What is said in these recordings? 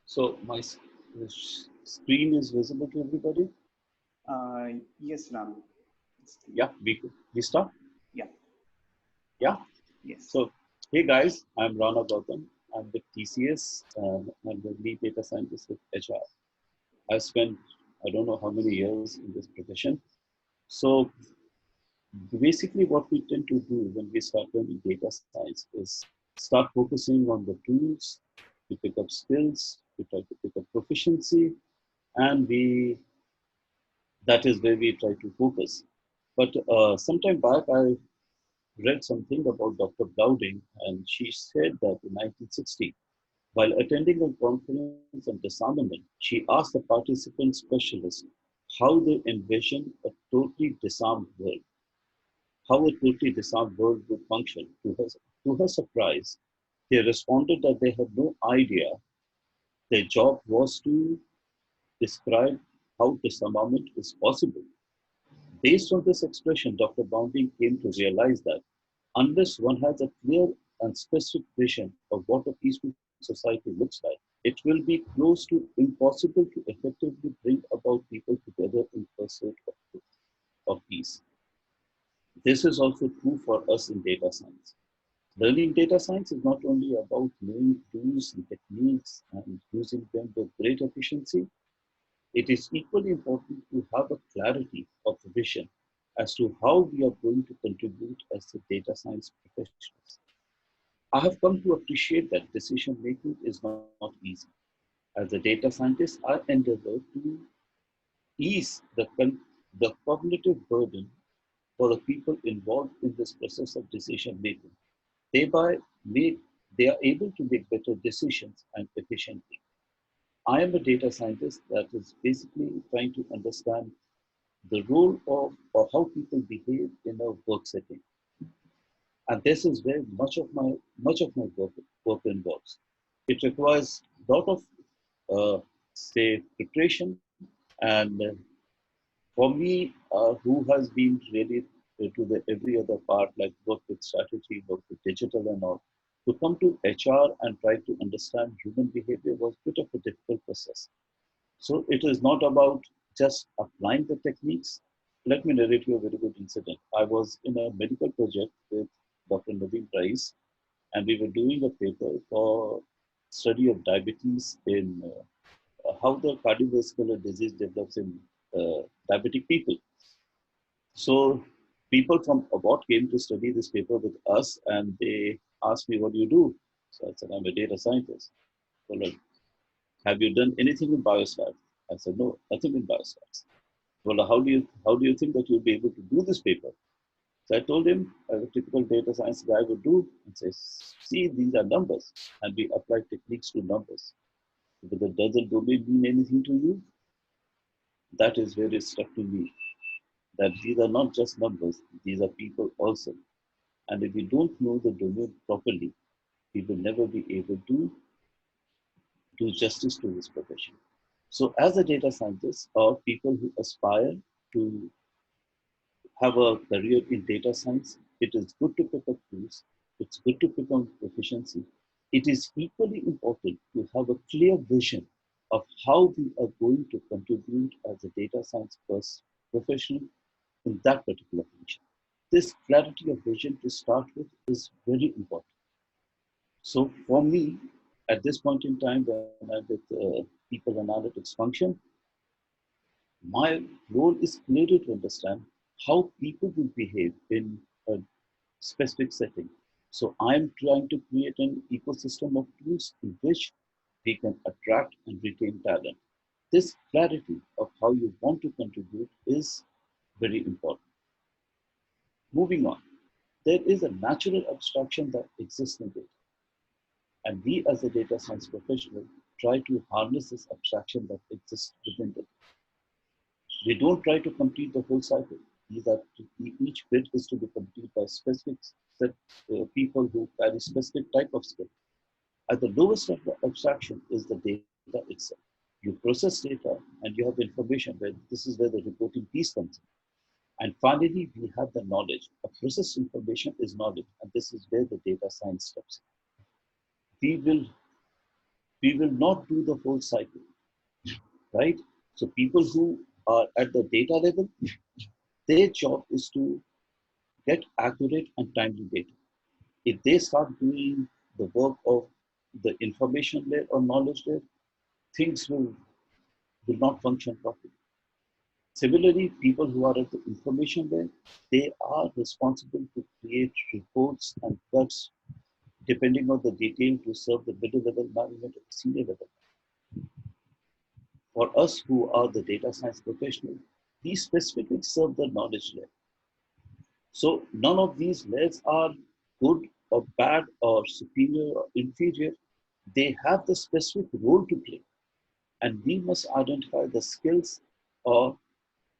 So screen is visible to everybody. Yes, Ram. Yeah, we start. Yeah. Yeah. Yes. So hey guys, I'm Rana Gautam. I'm with TCS. I'm the lead data scientist with HR. I've spent I don't know how many years in this profession. So basically, what we tend to do when we start learning data science is start focusing on the tools. We pick up skills. We try to pick up proficiency, and we that is where we try to focus. But sometime back, I read something about Dr. Dowding, and she said that in 1960, while attending a conference on disarmament, she asked the participant specialist how they envision a totally disarmed world, how a totally disarmed world would function. To her surprise, they responded that they had no idea. Their job was to describe how disarmament is possible. Based on this expression, Dr. Bounding came to realize that unless one has a clear and specific vision of what a peaceful society looks like, it will be close to impossible to effectively bring about people together in pursuit of peace. This is also true for us in data science. Learning data science is not only about knowing tools and techniques and using them with great efficiency, it is equally important to have a clarity of vision as to how we are going to contribute as the data science professionals. I have come to appreciate that decision making is not easy. As a data scientist, I endeavor to ease the cognitive burden for the people involved in this process of decision making. Thereby, make, they are able to make better decisions and efficiently. I am a data scientist that is basically trying to understand the role of or how people behave in a work setting. And this is where much of my work involves. It requires a lot of say preparation and for me who has been really to the every other part like work with strategy, work with digital and all, to come to HR and try to understand human behavior was a bit of a difficult process. So it is not about just applying the techniques. Let me narrate you a very good incident. I was in a medical project with Dr. Naveen Price, and we were doing a paper for study of diabetes in how the cardiovascular disease develops in diabetic people. So people from abroad came to study this paper with us, and they asked me, "What do you do?" So I said, "I'm a data scientist." So like, have you done anything in biostats? I said, no, nothing in biostats. Well, how do you think that you'll be able to do this paper? So I told him, as a typical data science guy would do, and say, see, these are numbers, and we apply techniques to numbers. But does the domain mean anything to you? That is where it struck to me that these are not just numbers; these are people also. And if we don't know the domain properly, we will never be able to do justice to this profession. So, as a data scientist or people who aspire to have a career in data science, it is good to pick up tools, it's good to pick up proficiency. It is equally important to have a clear vision of how we are going to contribute as a data science professional in that particular function. This clarity of vision to start with is very important. So for me, at this point in time, when I'm with people analytics function, my role is clearly to understand how people will behave in a specific setting. So I'm trying to create an ecosystem of tools in which we can attract and retain talent. This clarity of how you want to contribute is very important. Moving on, there is a natural abstraction that exists in data, and we as a data science professional try to harness this abstraction that exists within it. We don't try to complete the whole cycle. These are each bit is to be completed by specific set, people who carry specific type of skill. At the lowest of the abstraction is the data itself. You process data and you have the information where this is where the reporting piece comes in. And finally, we have the knowledge. A process information is knowledge, and this is where the data science steps in. We will not do the whole cycle, right? So people who are at the data level, their job is to get accurate and timely data. If they start doing the work of the information layer or knowledge layer, things will not function properly. Similarly, people who are at the information layer, they are responsible to create reports and cuts depending on the detail to serve the middle level management and senior level. For us who are the data science professionals, these specifically serve the knowledge layer. So none of these layers are good or bad or superior or inferior. They have the specific role to play. And we must identify the skills or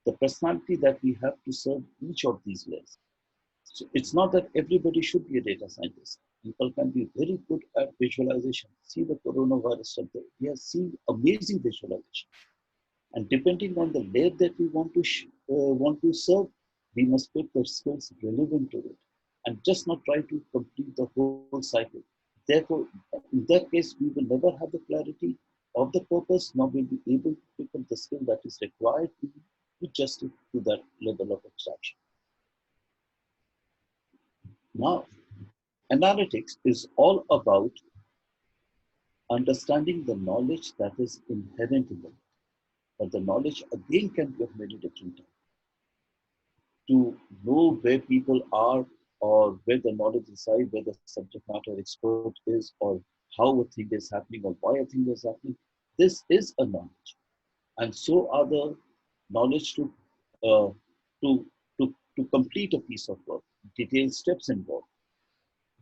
the personality that we have to serve each of these layers. So it's not that everybody should be a data scientist. People can be very good at visualization. See the coronavirus study. We have seen amazing visualization. And depending on the layer that we want to serve, we must make the skills relevant to it, and just not try to complete the whole cycle. Therefore, in that case, we will never have the clarity of the purpose, nor will be able to pick up the skill that is required to justify to that level of abstraction. Now, analytics is all about understanding the knowledge that is inherent in them. But the knowledge again can be of many different types. To know where people are or where the knowledge resides, where the subject matter expert is, or how a thing is happening or why a thing is happening, this is a knowledge. And so are the knowledge uh, to, to complete a piece of work, detailed steps involved.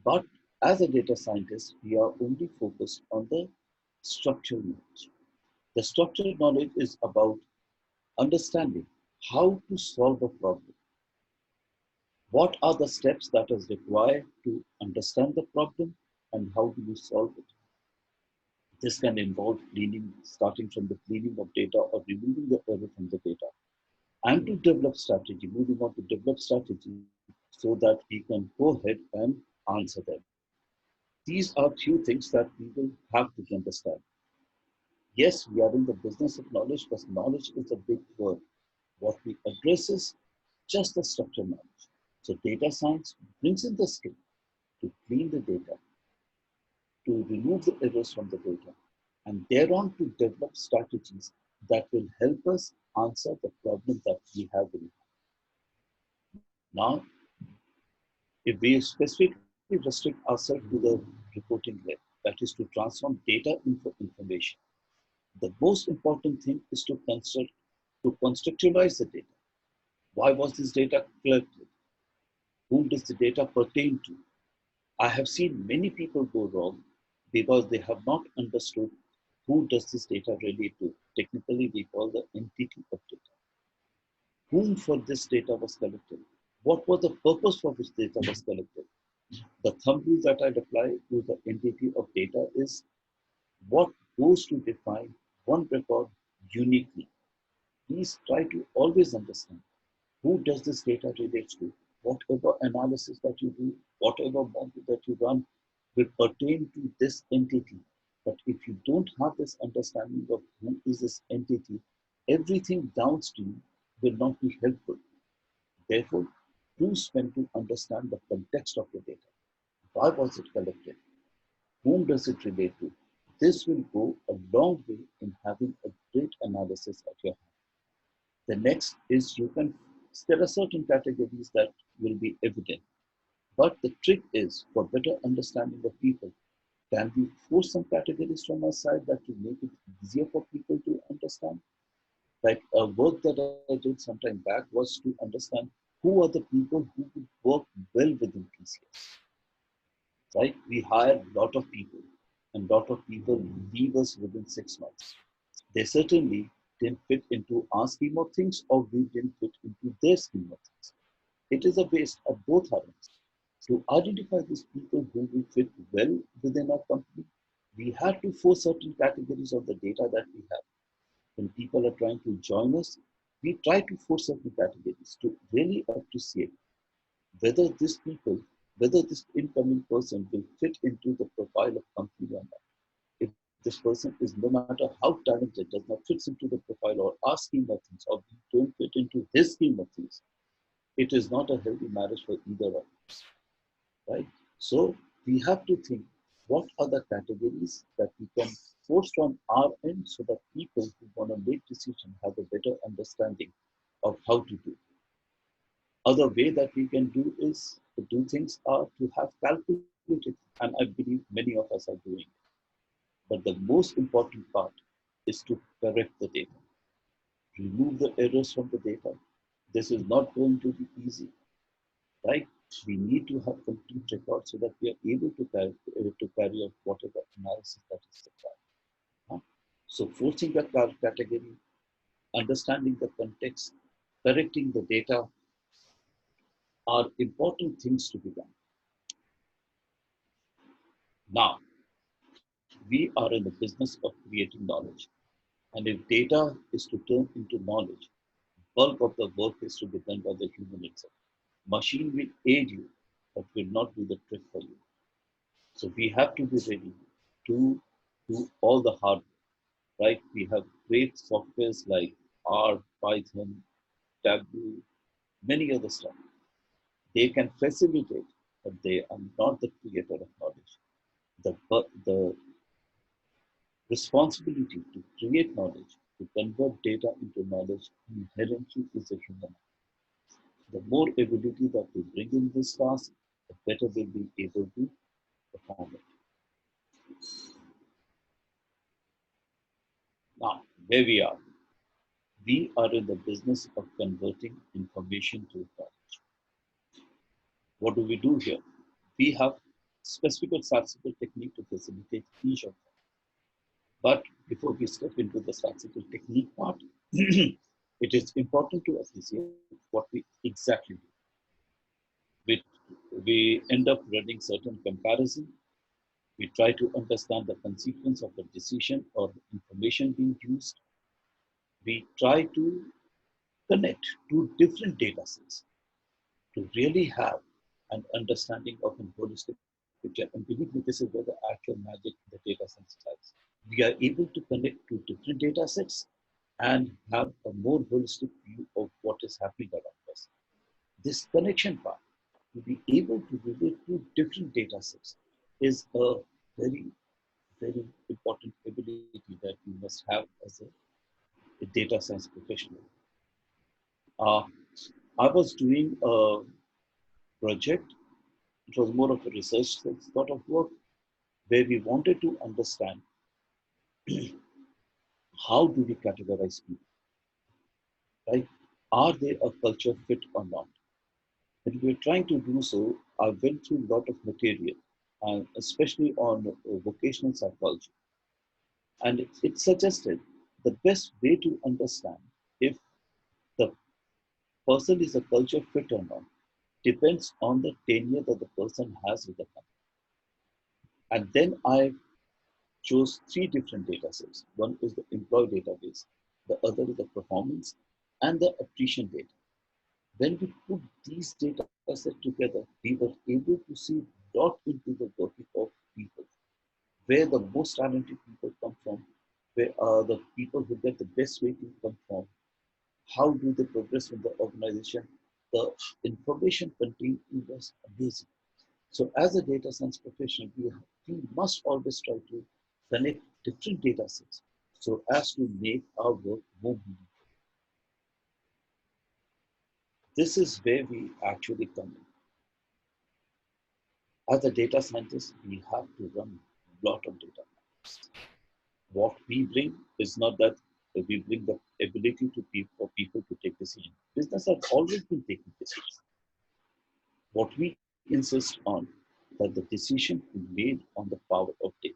But as a data scientist, we are only focused on the structural knowledge. The structural knowledge is about understanding how to solve a problem. What are the steps that is required to understand the problem and how do you solve it? This can involve cleaning, starting from the cleaning of data or removing the error from the data. And to develop strategy, moving on to develop strategy so that we can go ahead and answer them. These are few things that we will have to understand. Yes, we are in the business of knowledge, but knowledge is a big word. What we address is just the structural knowledge. So data science brings in the skill to clean the data, to remove the errors from the data, and thereon to develop strategies that will help us answer the problem that we have in now. If we specifically restrict ourselves to the reporting layer, that is to transform data into information, the most important thing is to contextualize the data. Why was this data collected? Whom does the data pertain to? I have seen many people go wrong because they have not understood who does this data relate to. Technically, we call the entity of data. Whom for this data was collected? What was the purpose for which data was collected? The thumb rule that I apply to the entity of data is what goes to define one record uniquely. Please try to always understand who does this data relate to. Whatever analysis that you do, whatever model that you run will pertain to this entity. But if you don't have this understanding of who is this entity, everything downstream will not be helpful. Therefore, do spend to understand the context of the data. Why was it collected? Whom does it relate to? This will go a long way in having a great analysis at your hand. The next is there are certain categories that will be evident. But the trick is for better understanding of people, can we force some categories from our side that will make it easier for people to understand? Like a work that I did some time back was to understand who are the people who would work well within TCS. Right? We hire a lot of people, and a lot of people leave us within 6 months. They certainly didn't fit into our scheme of things, or we didn't fit into their scheme of things. It is a waste of both our ends. To identify these people who will fit well within our company, we had to force certain categories of the data that we have. When people are trying to join us, we try to force certain categories to really appreciate whether these people, whether this incoming person will fit into the profile of company or not. If this person is, no matter how talented, does not fit into the profile or our scheme of things, or we don't fit into his scheme of things, it is not a healthy marriage for either of us, right? So we have to think what are the categories that we can force from our end so that people who want to make decisions have a better understanding of how to do. Other way that we can do is to do things are to have calculated, and I believe many of us are doing it. But the most important part is to correct the data, remove the errors from the data. This is not going to be easy, right? We need to have complete records so that we are able to carry out whatever analysis that is required. Huh? So forcing the category, understanding the context, correcting the data are important things to be done. Now, we are in the business of creating knowledge. And if data is to turn into knowledge, bulk of the work is to be done by the human itself. Machine will aid you, but will not do the trick for you. So we have to be ready to do all the hard work, right? We have great softwares like R, Python, Tableau, many other stuff. They can facilitate, but they are not the creator of knowledge. The responsibility to create knowledge, to convert data into knowledge, inherently is a human. The more ability that we bring in this task, the better we'll be able to perform it. Now, where we are in the business of converting information to knowledge. What do we do here? We have specific or statistical technique to facilitate each of them. But before we step into the statistical technique part, it is important to appreciate what we exactly do. We, we end up running certain comparison. We try to understand the consequence of the decision or the information being used. We try to connect two different data sets to really have an understanding of a holistic picture. And believe me, this is where the actual magic in the data science lies. We are able to connect two different data sets and have a more holistic view of what is happening around us. This connection part, to be able to relate to different data sets, is a very, very important ability that you must have as a data science professional. Uh, I was doing a project. It was more of a research sort of work where we wanted to understand how do we categorize people, right? Are they a culture fit or not? When we were trying to do so, I went through a lot of material, and especially on vocational psychology. And it suggested the best way to understand if the person is a culture fit or not depends on the tenure that the person has with the company. And then I chose three different data sets. One is the employee database, the other is the performance, and the attrition data. When we put these data sets together, we were able to see lot into the working of people, where the most talented people come from, where are the people who get the best rating come from, how do they progress in the organization. The information contained was amazing. So as a data science professional, we must always try to connect different data sets so as to make our work more meaningful. This is where we actually come in. As a data scientist, we have to run a lot of data. What we bring is not that we bring the ability for people to take decisions. Business has always been taking decisions. What we insist on that the decision be made on the power of data.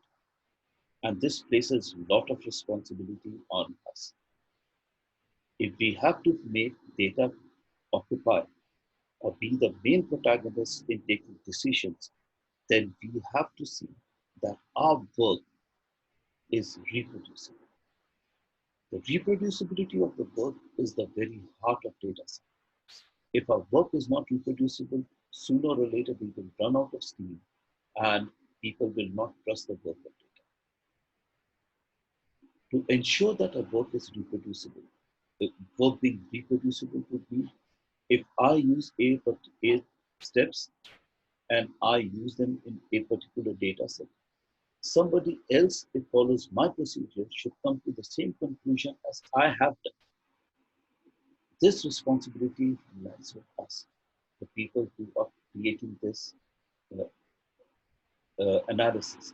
And this places a lot of responsibility on us. If we have to make data occupy or be the main protagonist in taking decisions, then we have to see that our work is reproducible. The reproducibility of the work is the very heart of data science. If our work is not reproducible, sooner or later we will run out of steam and people will not trust the work of data. To ensure that a work is reproducible, the work being reproducible would be if I use A steps and I use them in a particular data set, somebody else, if follows my procedure, should come to the same conclusion as I have done. This responsibility lies with us, the people who are creating this uh, analysis.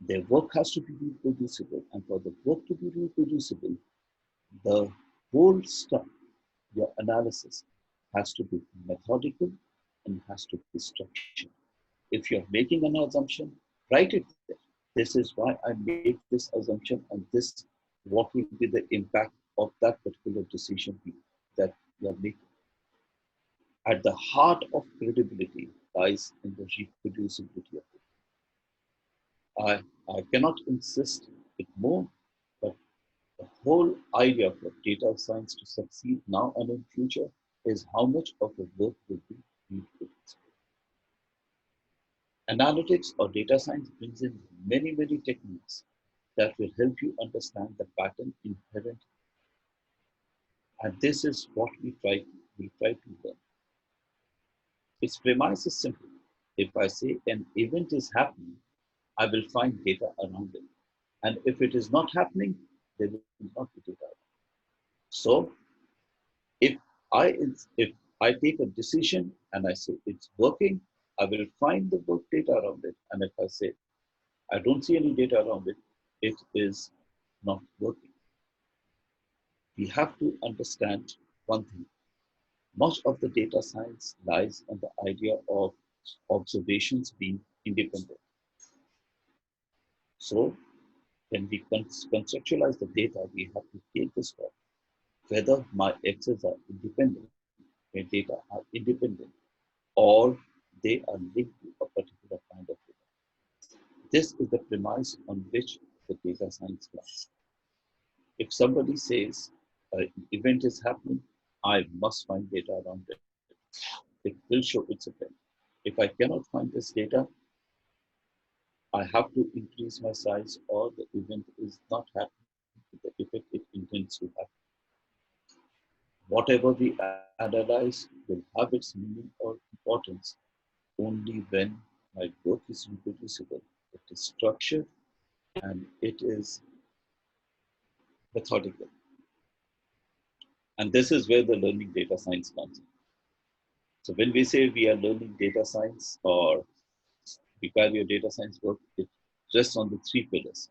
Their work has to be reproducible, and for the work to be reproducible, the whole stuff, your analysis, has to be methodical and has to be structured. If you're making an assumption, write it there. This is why I made this assumption, and this what will be the impact of that particular decision that you are making. At the heart of credibility lies in the reproducibility of it. I cannot insist it more, but the whole idea for data science to succeed now and in future is how much of the work will be reproducible. Analytics or data science brings in many, many techniques that will help you understand the pattern inherent. And this is what we try to learn. Its premise is simple. If I say an event is happening, I will find data around it. And if it is not happening, there will not be data. So if if I take a decision and I say it's working, I will find the work data around it. And if I say I don't see any data around it, it is not working. We have to understand one thing. Much of the data science lies on the idea of observations being independent. So when we conceptualize the data, we have to take this form. Whether my X's are independent, my data are independent, or they are linked to a particular kind of data. This is the premise on which the data science lies. If somebody says an event is happening, I must find data around it. It will show its event. If I cannot find this data, I have to increase my size or the event is not happening to the effect it intends to happen. Whatever we analyze will have its meaning or importance only when my work is reproducible, it is structured, and it is methodical. And this is where the learning data science comes in. So when we say we are learning data science or we carry a data science work, it rests on the three pillars.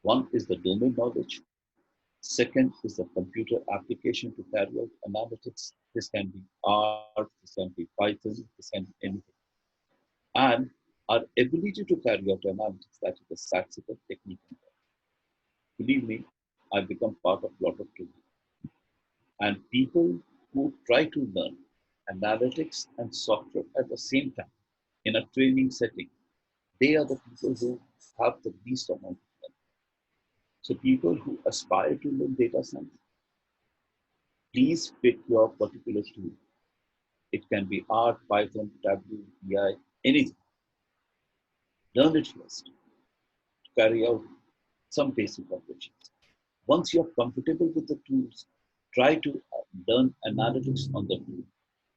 One is the domain knowledge. Second is the computer application to carry out analytics. This can be R, this can be Python, this can be anything. And our ability to carry out analytics, that is the statistical technique. Believe me, I've become part of a lot of tools. And people who try to learn analytics and software at the same time in a training setting, they are the people who have the least amount of learning. So people who aspire to learn data science, please pick your particular tool. It can be R, Python, Tableau, BI, anything. Learn it first to carry out some basic operations. Once you're comfortable with the tools, try to learn analytics on the tool.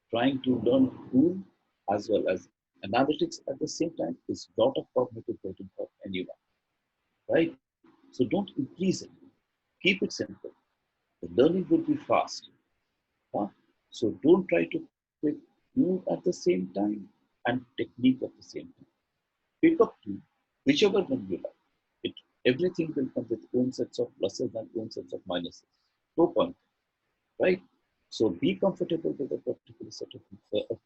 Trying to learn tool as well as analytics at the same time is a lot of cognitive burden for anyone, right? So don't increase it. Keep it simple. The learning will be fast. Huh? So don't try to pick tool at the same time and technique at the same time. Pick up two, whichever one you like. It everything will come with own sets of pluses and own sets of minuses. No point, right? So be comfortable with a particular set of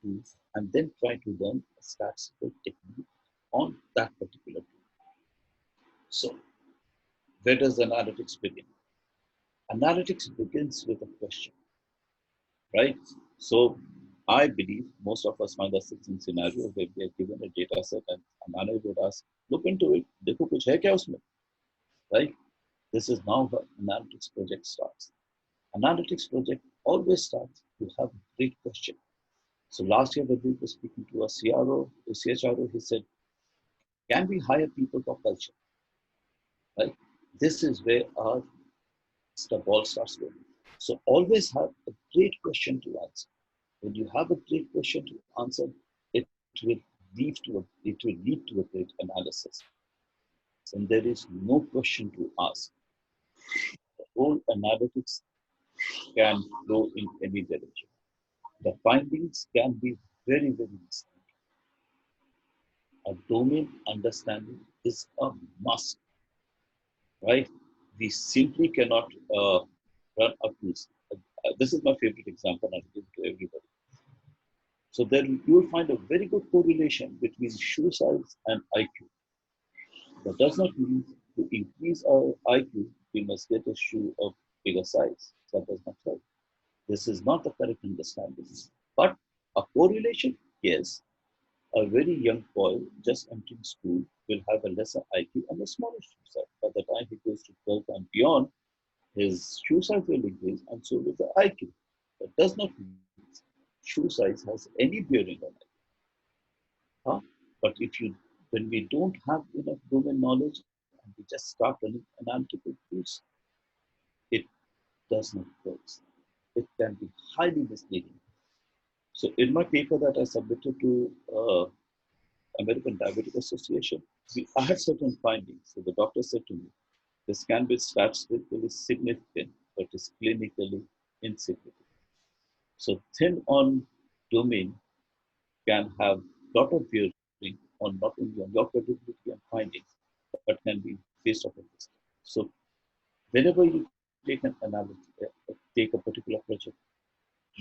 tools and then try to learn a statistical technique on that particular tool. So where does analytics begin? Analytics begins with a question, right? So I believe most of us find ourselves in scenario where we are given a data set and a manager would ask, look into it, देखो कुछ है क्या उसमें, right? This is now how analytics project starts. Analytics project always starts to have a great question. So last year when we were speaking to a CRO, a CHRO, he said, can we hire people for culture? Right? This is where our the ball starts rolling. So always have a great question to answer. When you have a great question to answer, it will lead to a great analysis. And there is no question to ask. The whole analytics can flow in any direction. The findings can be very, very misleading. A domain understanding is a must, right? We simply cannot run a quiz. This is my favorite example, and I give it to everybody. So then you will find a very good correlation between shoe size and IQ. That does not mean to increase our IQ, we must get a shoe of bigger size. That does not help. This is not the correct understanding. But a correlation, yes. A very young boy just entering school will have a lesser IQ and a smaller shoe size. By the time he goes to 12 and beyond, his shoe size will increase and so will the IQ. That does not mean shoe size has any bearing on it. Huh? But when we don't have enough domain knowledge and we just start running analytical tools, it does not work. It can be highly misleading. So in my paper that I submitted to American Diabetic Association, I had certain findings. So the doctor said to me, this can be statistically significant, but is clinically insignificant. So thin on domain can have a lot of bearing on not only on your credibility and findings, but can be based off of this. So whenever you take an analysis, take a particular project,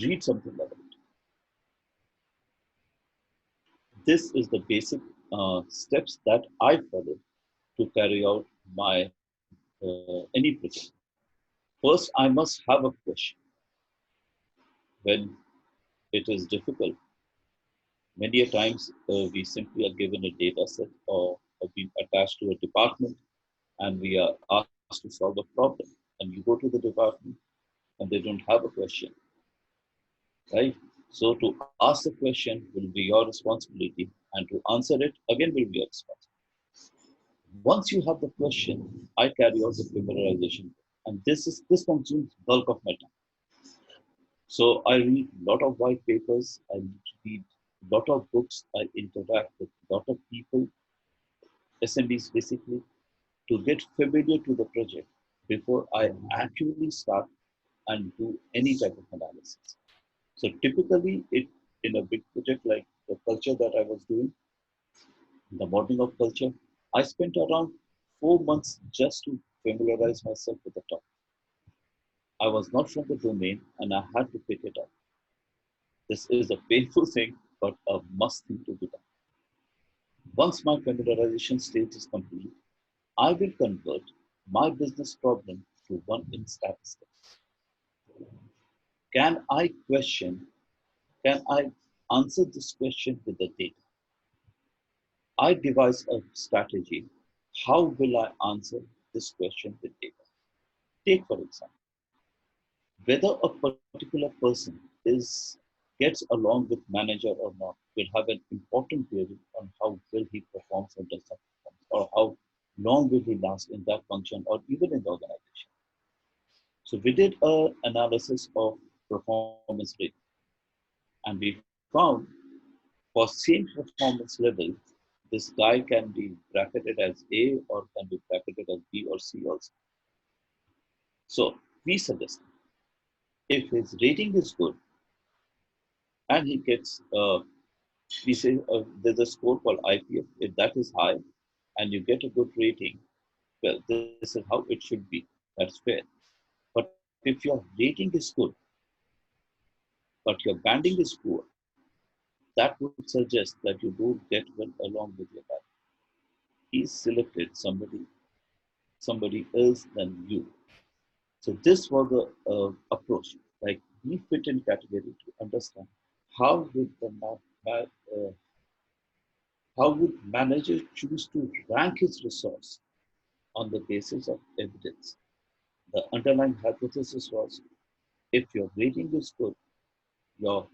read something about it. This is the basic steps that I follow to carry out my any project. First, I must have a question. When it is difficult, many a times we simply are given a data set or been attached to a department and we are asked to solve a problem. And you go to the department and they don't have a question, right? So to ask the question will be your responsibility and to answer it again will be your responsibility. Once you have the question, I carry out the familiarization. And this consumes bulk of my time. So I read a lot of white papers, I read a lot of books, I interact with a lot of people, SMBs basically, to get familiar to the project before I actually start and do any type of analysis. So typically, in a big project like the culture that I was doing, the modeling of culture, I spent around 4 months just to familiarize myself with the topic. I was not from the domain and I had to pick it up. This is a painful thing, but a must thing to be done. Once my familiarization stage is complete, I will convert my business problem to one in statistics. Can I question, can I answer this question with the data? I devise a strategy. How will I answer this question with data? Take, for example, whether a particular person gets along with manager or not will have an important bearing on how well he performs or does not perform, or how long will he last in that function or even in the organization. So we did an analysis of performance rate and we found for same performance level, this guy can be bracketed as A or can be bracketed as B or C also. So we suggest if his rating is good and he gets, we say there's a score called IPF, if that is high and you get a good rating, well, this is how it should be. That's fair. But if your rating is good, but your banding is poor, that would suggest that you don't get well along with your banding. He selected somebody else than you. So this was the approach. Like we fit in category to understand how would how would manager choose to rank his resource on the basis of evidence. The underlying hypothesis was if your rating is good, your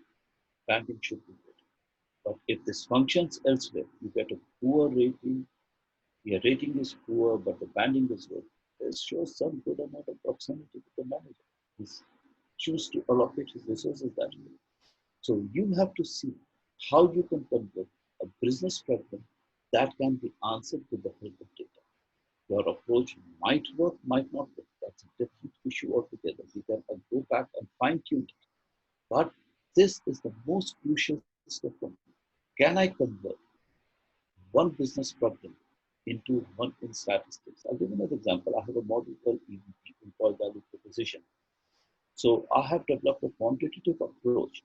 banding should be good. But if this functions elsewhere, you get a poor rating, your rating is poor, but the banding is good. This shows some good amount of proximity to the manager. He's choose to allocate his resources that way. So you have to see how you can convert a business problem that can be answered with the help of data. Your approach might work, might not work. That's a different issue altogether. You can go back and fine tune it. But this is the most crucial step for me. Can I convert one business problem into one in statistics? I'll give another example. I have a model called EVP, Employee Value Proposition. So I have developed a quantitative approach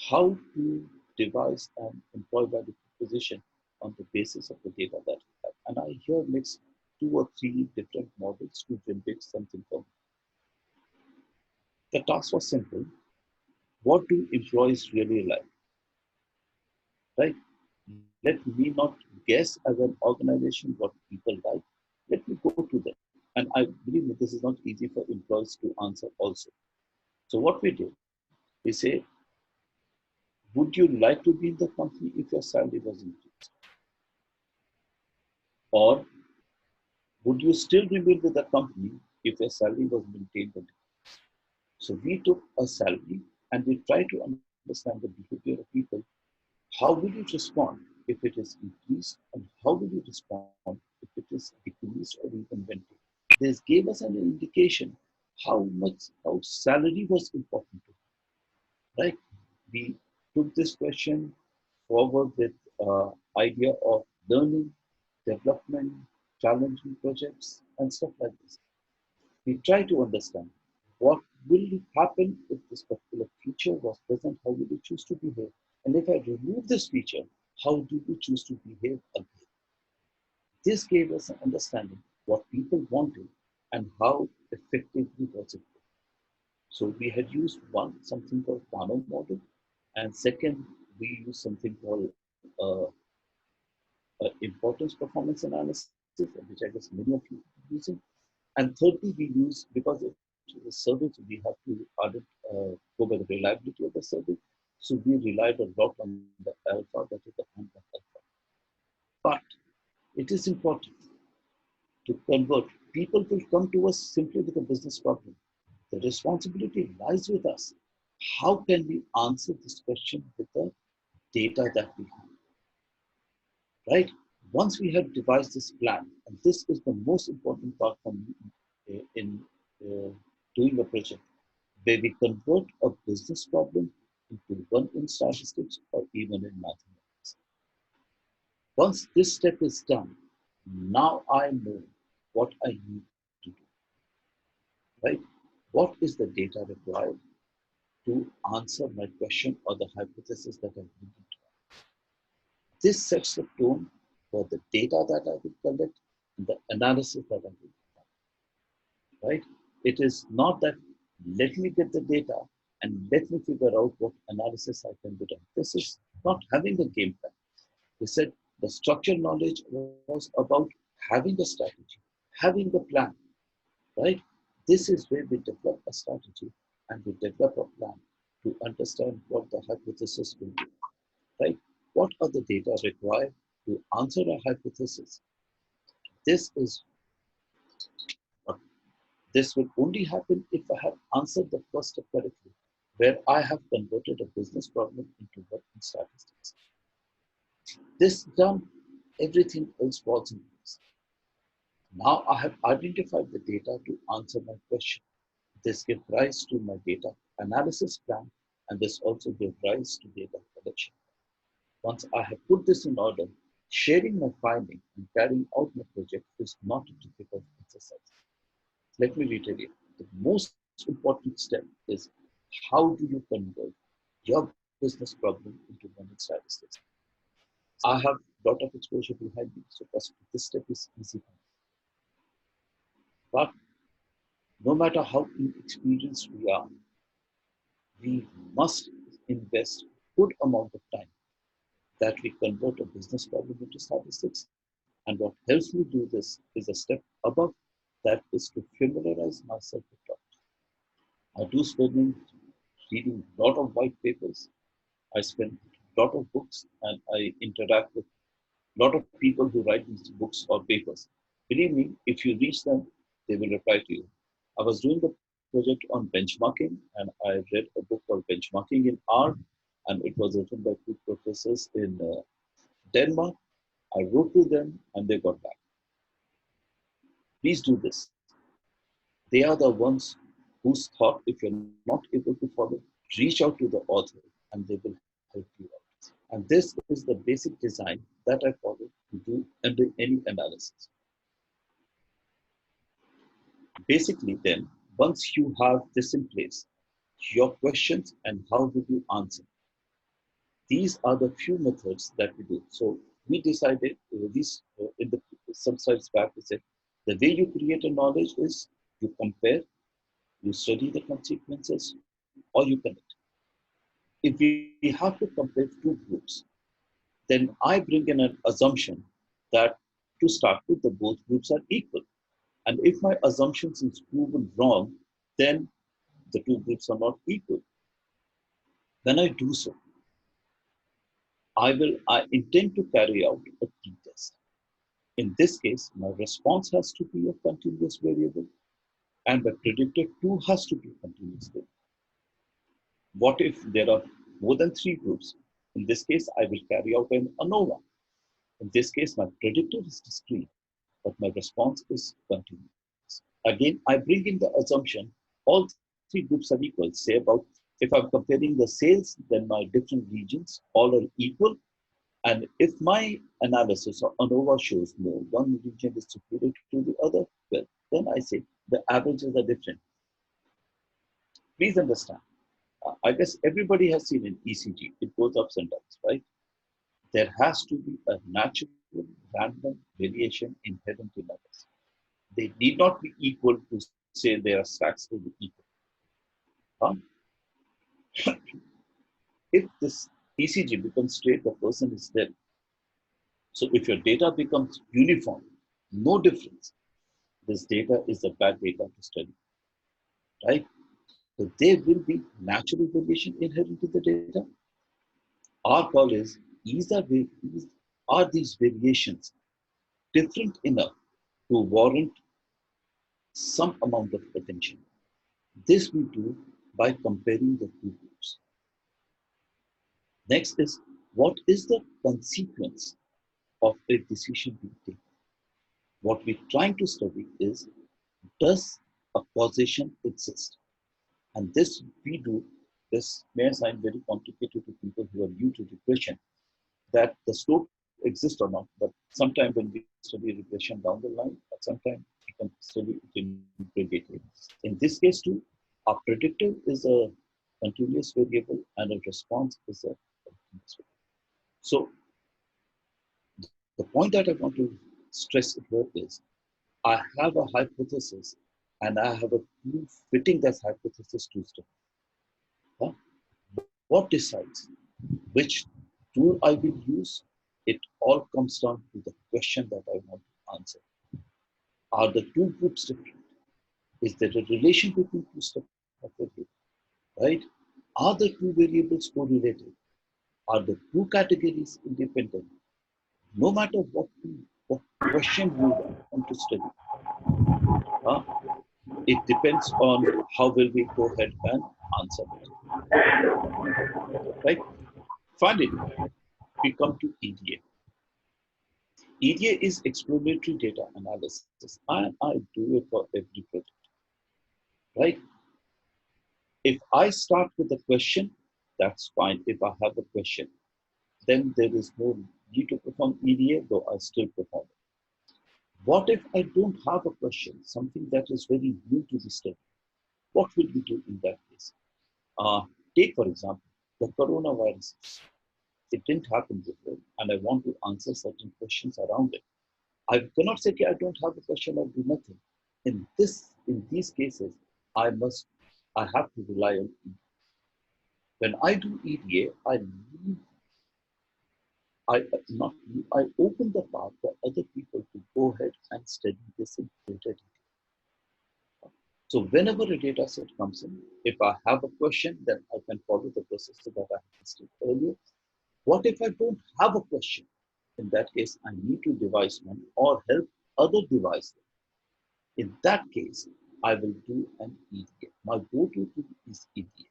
how to devise an employee value proposition on the basis of the data that we have. And I here mix two or three different models to generate something for me. The task was simple. What do employees really like? Right? Let me not guess as an organization what people like. Let me go to them. And I believe that this is not easy for employees to answer also. So what we did, we say, would you like to be in the company if your salary was increased? Or would you still remain with the company if your salary was maintained? So we took a salary and we tried to understand the behavior of people. How will you respond if it is increased, and how will you respond if it is decreased or even went down? This gave us an indication how salary was important to them, right? We took this question forward with idea of learning, development, challenging projects, and stuff like this. We try to understand what will happen if this particular feature was present, how will you choose to behave? And if I remove this feature, how do you choose to behave again? This gave us an understanding what people wanted and how effectively was it. So we had used one, something called Kano model, and second, we used something called importance performance analysis, which I guess many of you are using. And thirdly, we use, because it is a survey, so we have to go by the reliability of the survey. So we relied a lot on the alpha, that is the handler alpha. But it is important to convert. People will come to us simply with a business problem. The responsibility lies with us. How can we answer this question with the data that we have? Right? Once we have devised this plan, and this is the most important part for me in doing a project, where we convert a business problem into one in statistics or even in mathematics. Once this step is done, now I know what I need to do, right? What is the data required to answer my question or the hypothesis that I'm looking to? This sets the tone for the data that I will collect and the analysis that I will do, right? It is not that let me get the data and let me figure out what analysis I can do. This is not having a game plan. They said the structured knowledge was about having a strategy, having a plan, right? This is where we develop a strategy and we develop a plan to understand what the hypothesis will be, right? What are the data required to answer a hypothesis? This is what this will only happen if I have answered the first step correctly, where I have converted a business problem into working statistics. This done, everything else falls in place. Now I have identified the data to answer my question. This gives rise to my data analysis plan, and this also gives rise to data collection. Once I have put this in order, sharing my finding and carrying out my project is not a difficult exercise. Let me reiterate. The most important step is how do you convert your business problem into one in statistics? I have a lot of exposure behind me, so this step is easy for me. But no matter how inexperienced we are, we must invest good amount of time that we convert a business problem into statistics. And what helps me do this is a step above that is to familiarize myself with topics. I do spending reading a lot of white papers. I spend a lot of books and I interact with a lot of people who write these books or papers. Believe me, if you reach them, they will reply to you. I was doing the project on benchmarking and I read a book called Benchmarking in R, and it was written by two professors in Denmark. I wrote to them and they got back. Please do this. They are the ones whose thought, if you're not able to follow, reach out to the author and they will help you out. And this is the basic design that I follow to do any analysis. Basically, then, once you have this in place, your questions and how would you answer? These are the few methods that we do. So we decided in the some slides back, we said the way you create a knowledge is you compare, you study the consequences, or you connect. If we have to compare two groups, then I bring in an assumption that to start with, the both groups are equal. And if my assumptions is proven wrong, then the two groups are not equal. When I do so, I intend to carry out a t-test. In this case, my response has to be a continuous variable and the predictor too has to be a continuous variable. What if there are more than three groups? In this case, I will carry out an ANOVA. In this case, my predictor is discrete, but my response is continuous. Again, I bring in the assumption all three groups are equal. Say about if I'm comparing the sales, then my different regions all are equal. And if my analysis or ANOVA shows no, one region is superior to the other, well, then I say the averages are different. Please understand. I guess everybody has seen an ECG. It goes ups and downs, right? There has to be a natural random variation inherent in others. They need not be equal to say their stacks will be equal. Huh? If this ECG becomes straight, the person is dead. So if your data becomes uniform, no difference, this data is a bad data to study, right? So there will be natural variation inherent in the data. Our call are these variations different enough to warrant some amount of attention? This we do by comparing the two groups. Next is, what is the consequence of a decision being taken? What we're trying to study is, does a causation exist? And this we do, this may sound very complicated to people who are new to regression, that the slope exists or not, but sometime when we study regression down the line, at some time we can study it in great detail. In this case too, our predictor is a continuous variable and a response is a continuous variable. So the point that I want to stress here is, I have a hypothesis and I have a proof fitting that hypothesis to study. Huh? What decides which tool I will use? It all comes down to the question that I want to answer. Are the two groups different? Is there a relation between two steps of variable? Right? Are the two variables correlated? Are the two categories independent? No matter what question you want to study, uh, it depends on how will we go ahead and answer it. Right? Finally, we come to EDA. EDA is exploratory data analysis, and I do it for every project, right? If I start with a question, that's fine. If I have a question, then there is no need to perform EDA, though I still perform it. What if I don't have a question, something that is very new to the study? What will we do in that case? Take, for example, the coronavirus. It didn't happen before, and I want to answer certain questions around it. I cannot say, okay, I don't have a question, I'll do nothing. In these cases, I have to rely on EDA. When I do EDA, not you, I open the path for other people to go ahead and study this in greater detail. So whenever a data set comes in, if I have a question, then I can follow the process that I listed earlier. What if I don't have a question? In that case, I need to devise one or help other devise them. In that case, I will do an EDA. My go-to tool is EDA.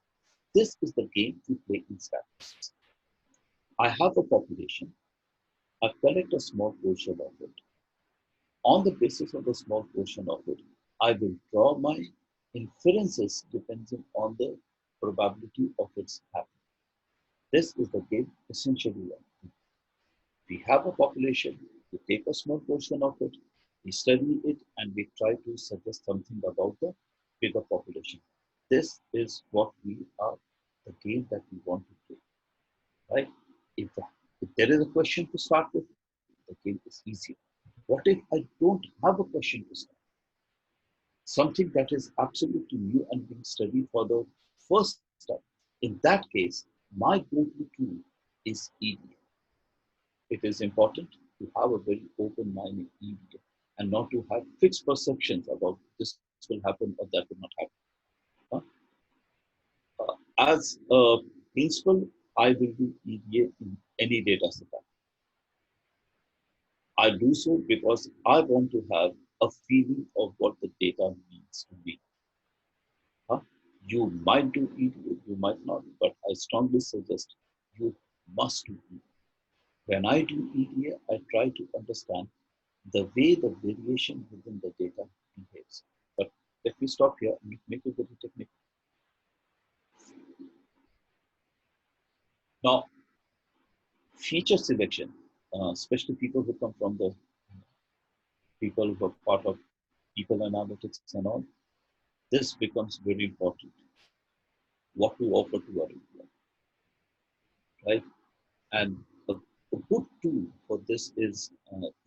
This is the game we play in statistics. I have a population. I collect a small portion of it. On the basis of the small portion of it, I will draw my inferences depending on the probability of its happening. This is the game essentially like. We have a population, we take a small portion of it, we study it, and we try to suggest something about the bigger population. This is what we are, the game that we want to play, right? If there is a question to start with, the game is easier. What if I don't have a question to start? Something that is absolutely new and being studied for the first time. In that case, my go-to tool is EDA. It is important to have a very open mind in EDA and not to have fixed perceptions about this will happen or that will not happen. As a principal, I will do EDA in any data set. I do so because I want to have a feeling of what the data means to me. You might do EDA, you might not, but I strongly suggest you must do EDA. When I do EDA, I try to understand the way the variation within the data behaves. But let me stop here and make it very technical. Now, feature selection, especially people who come from the people who are part of people analytics and all, this becomes very important. What to offer to our employer, right? And a good tool for this is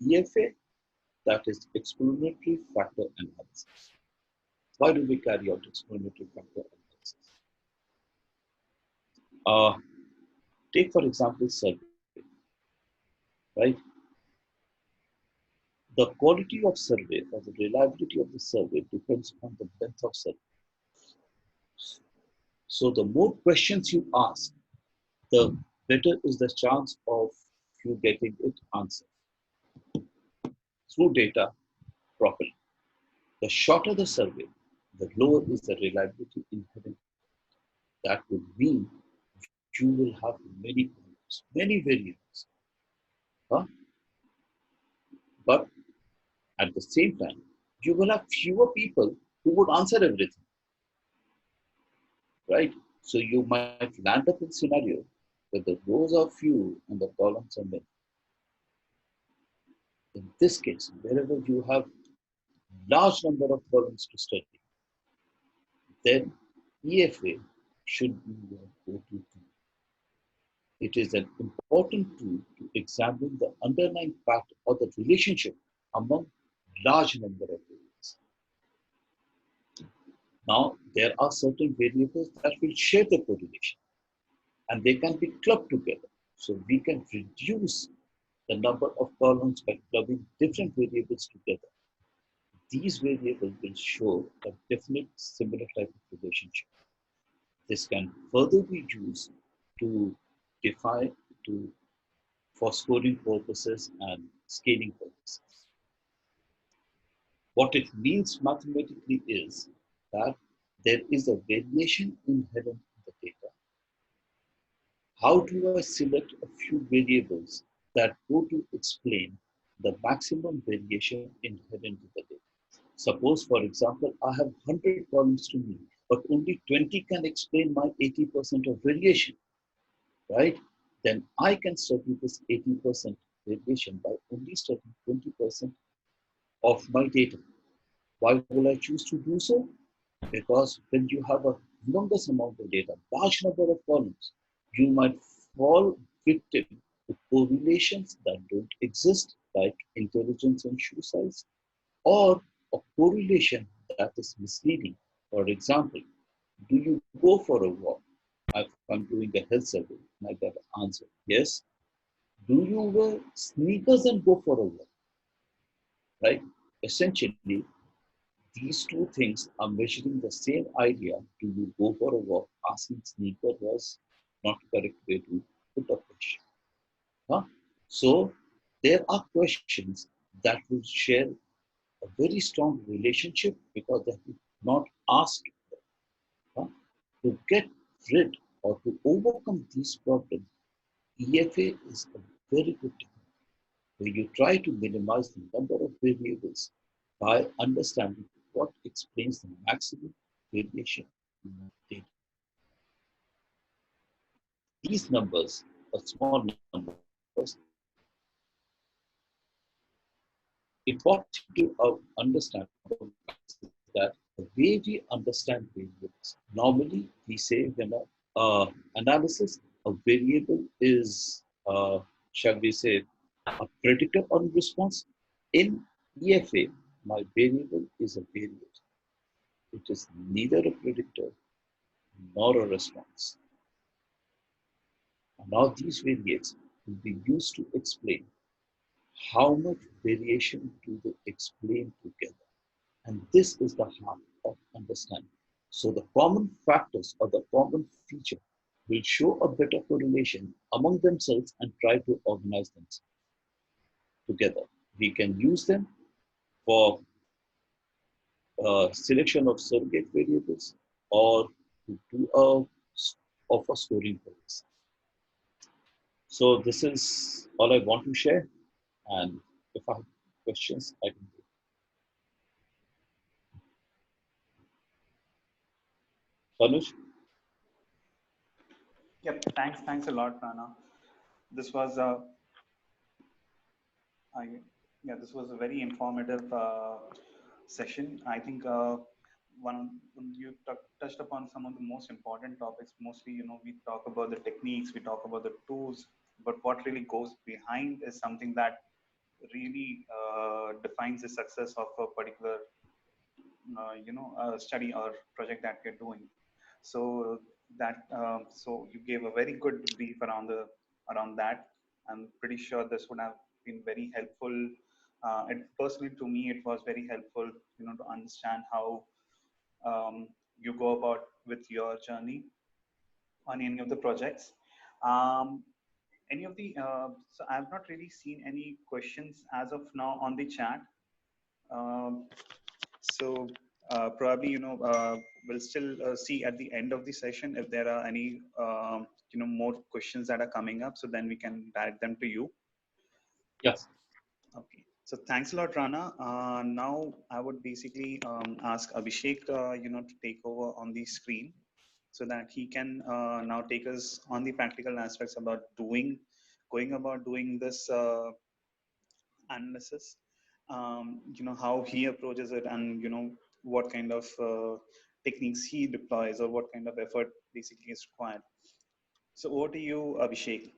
EFA, that is explanatory factor analysis. Why do we carry out explanatory factor analysis? Take for example survey, right? The quality of survey or the reliability of the survey depends on the length of survey. So the more questions you ask, the better is the chance of you getting it answered through data properly. The shorter the survey, the lower is the reliability inherent. That would mean you will have many problems, many variables. Huh? But at the same time, you will have fewer people who would answer everything, right? So you might land up in a scenario where the rows are few and the columns are many. In this case, wherever you have large number of columns to study, then EFA should be your go-to tool. It is an important tool to examine the underlying pattern or the relationship among large number of variables. Now, there are certain variables that will share the correlation and they can be clubbed together. So we can reduce the number of columns by clubbing different variables together. These variables will show a definite similar type of relationship. This can further be used to define for scoring purposes and scaling purposes. What it means mathematically is that there is a variation inherent in the data. How do I select a few variables that go to explain the maximum variation inherent in the data? Suppose, for example, I have 100 columns to me, but only 20 can explain my 80% of variation, right? Then I can study this 80% variation by only studying 20% of my data. Why will I choose to do so? Because when you have a humongous amount of data, large number of columns, you might fall victim to correlations that don't exist, like intelligence and shoe size, or a correlation that is misleading. For example, do you go for a walk? If I'm doing a health survey and I get an answer, yes. Do you wear sneakers and go for a walk? Right? Essentially, these two things are measuring the same idea. Do you go for a walk? Asking sneaker was not the correct way to put a question. Huh? So there are questions that will share a very strong relationship because they have not asked, huh? To get rid or to overcome these problems. EFA is a very good technique where you try to minimize the number of variables by understanding what explains the maximum variation in the data. These numbers are small numbers. Important to understand about maths is that the way we understand variables. Normally, we say when a analysis, a variable is, shall we say, a predictor on response. In EFA, my variable is a variable. It is neither a predictor nor a response. And now these variates will be used to explain how much variation do they explain together. And this is the heart of understanding. So the common factors or the common feature will show a better correlation among themselves and try to organize them together. We can use them for selection of surrogate variables or to do offer scoring points. So this is all I want to share. And if I have questions, I can do. Tanuj? Yep. Thanks a lot, Rana. This was I, yeah, this was a very informative session. I think one you touched upon some of the most important topics. Mostly, we talk about the techniques, we talk about the tools, but what really goes behind is something that really defines the success of a particular, study or project that you're doing. So so you gave a very good brief around that. I'm pretty sure this would have been very helpful. And personally, to me, it was very helpful, to understand how you go about with your journey on any of the projects. Um, any of the so I've not really seen any questions as of now on the chat. Um, so probably, we'll still see at the end of the session if there are any more questions that are coming up. So then we can direct them to you. Yes. Okay. So thanks a lot, Rana. Now I would basically ask Abhishek, to take over on the screen so that he can now take us on the practical aspects about going about doing this analysis. How he approaches it, and what kind of techniques he deploys, or what kind of effort basically is required. So over to you, Abhishek.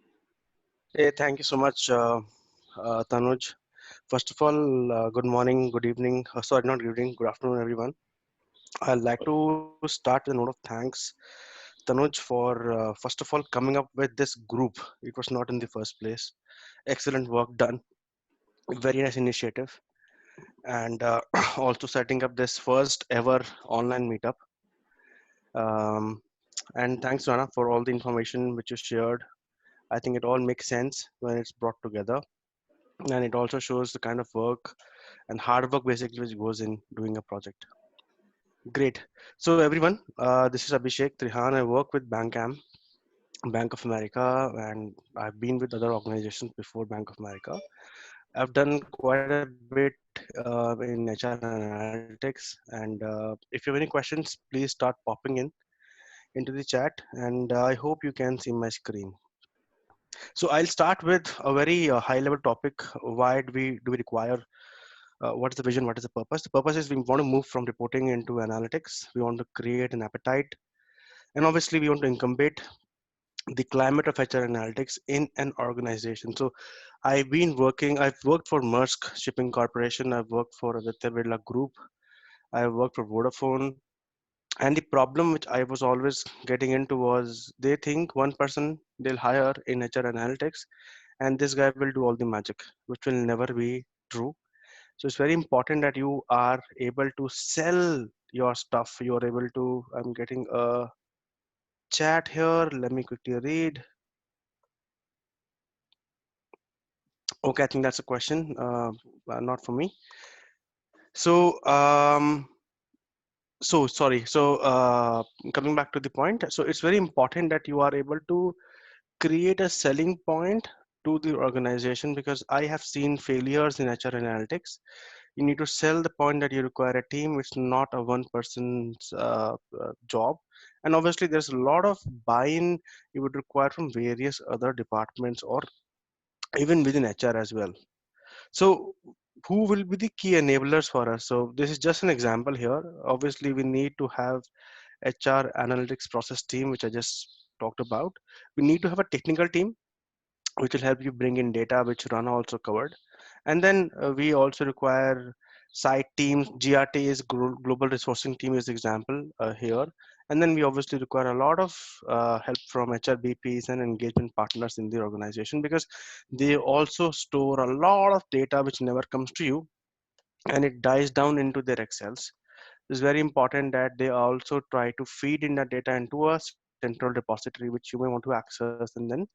Hey, thank you so much, Tanuj. First of all, good morning, good evening. Sorry, not good evening, good afternoon, everyone. I'd like to start with a note of thanks, Tanuj, for first of all coming up with this group. It was not in the first place. Excellent work done. Very nice initiative. And also setting up this first ever online meetup. Um, and thanks, Rana, for all the information which you shared. I think it all makes sense when it's brought together. And it also shows the kind of work and hard work basically which goes in doing a project. Great. So everyone, this is Abhishek Trihan. I work with Bankam, Bank of America, and I've been with other organizations before Bank of America. I've done quite a bit in HR analytics, and if you have any questions, please start popping in into the chat, and I hope you can see my screen. So I'll start with a very high level topic. Why do we require what is the vision, what is the purpose? The purpose is we want to move from reporting into analytics. We want to create an appetite, and obviously we want to incubate the climate of HR analytics in an organization. So I've worked for Maersk Shipping Corporation, I've worked for Aditya Birla Group, I've worked for Vodafone, and the problem which I was always getting into was they think one person they'll hire in HR analytics and this guy will do all the magic, which will never be true. So it's very important that you are able to sell your stuff. You are able to, I'm getting a chat here. Let me quickly read. Okay, I think that's a question, not for me. So, sorry. So, coming back to the point, so it's very important that you are able to create a selling point to the organization, because I have seen failures in HR analytics. You need to sell the point that you require a team. It's not a one person's job. And obviously, there's a lot of buy-in you would require from various other departments or even within HR as well. So who will be the key enablers for us? So this is just an example here. Obviously, we need to have HR analytics process team, which I just talked about. We need to have a technical team which will help you bring in data, which Rana also covered. And then we also require site teams. GRT is global resourcing team is example here. And then we obviously require a lot of help from HRBPs and engagement partners in the organization, because they also store a lot of data which never comes to you, and it dies down into their Excels. It's very important that they also try to feed in that data into a central repository, which you may want to access and then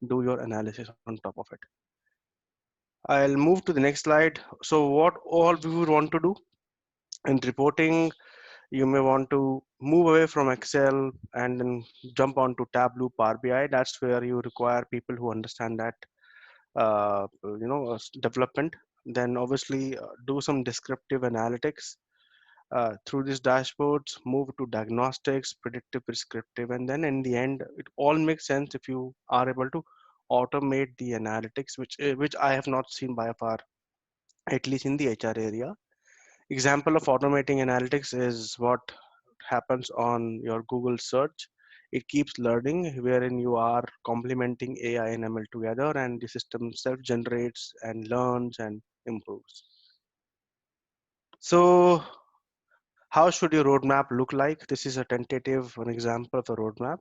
do your analysis on top of it. I'll move to the next slide. So what all we would want to do in reporting, you may want to move away from Excel and then jump onto Tableau, Power BI. That's where you require people who understand that, development. Then obviously do some descriptive analytics through these dashboards, move to diagnostics, predictive, prescriptive, and then in the end, it all makes sense if you are able to automate the analytics, which I have not seen by far, at least in the HR area. Example of automating analytics is what happens on your Google search. It keeps learning, wherein you are complementing AI and ML together, and the system self-generates and learns and improves. So how should your roadmap look like? This is a tentative, an example of a roadmap.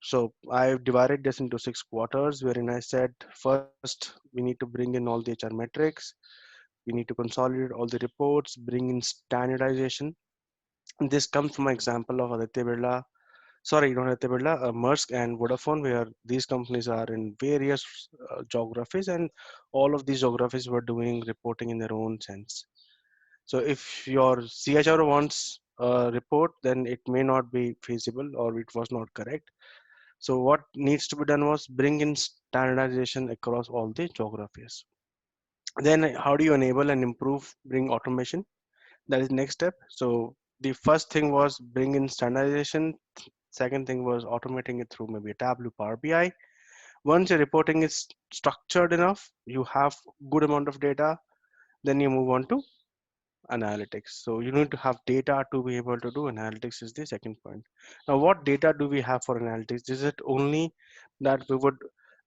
So I've divided this into 6 quarters, wherein I said first we need to bring in all the HR metrics. We need to consolidate all the reports, bring in standardization. And this comes from an example of Aditya Birla, sorry, not Aditya Birla, Maersk and Vodafone, where these companies are in various geographies, and all of these geographies were doing reporting in their own sense. So if your CHRO wants a report, then it may not be feasible or it was not correct. So what needs to be done was bring in standardization across all the geographies. Then how do you enable and improve, bring automation? That is next step. So the first thing was bring in standardization. Second thing was automating it through maybe a Tableau, Power BI. Once your reporting is structured enough, you have good amount of data, then you move on to analytics. So you need to have data to be able to do analytics is the second point. Now, what data do we have for analytics? Is it only that we would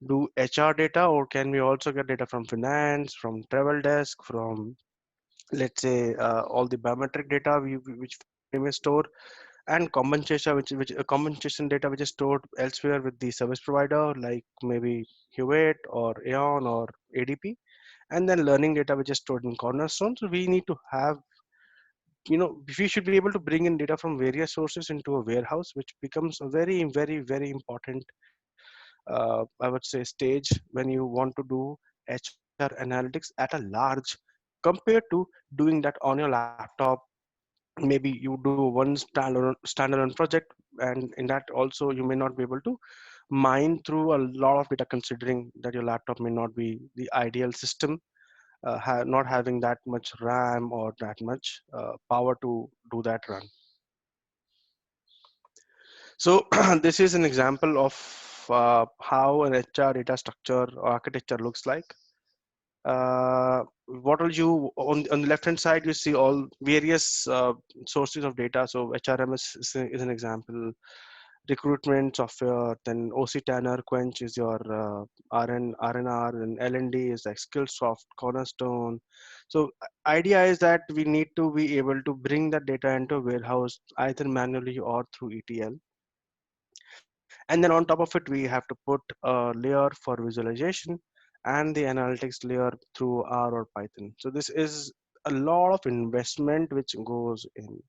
do HR data, or can we also get data from finance, from travel desk, from, let's say, all the biometric data which we may store, and compensation, which compensation data which is stored elsewhere with the service provider, like maybe Hewitt or Aon or ADP, and then learning data which is stored in Cornerstone. So we need to have, we should be able to bring in data from various sources into a warehouse, which becomes a very, very, very important, I would say, stage when you want to do HR analytics at a large, compared to doing that on your laptop. Maybe you do one standalone project, and in that also you may not be able to mine through a lot of data, considering that your laptop may not be the ideal system, not having that much RAM or that much power to do that run. So this is an example of how an HR data structure or architecture looks like. What will you, on the left hand side, you see all various sources of data. So HRMS is an example, recruitment software, then OC Tanner, Quench is your RNR, and LND is like Skillsoft, Cornerstone. So idea is that we need to be able to bring that data into a warehouse either manually or through ETL. And then on top of it, we have to put a layer for visualization and the analytics layer through R or Python. So this is a lot of investment which goes in.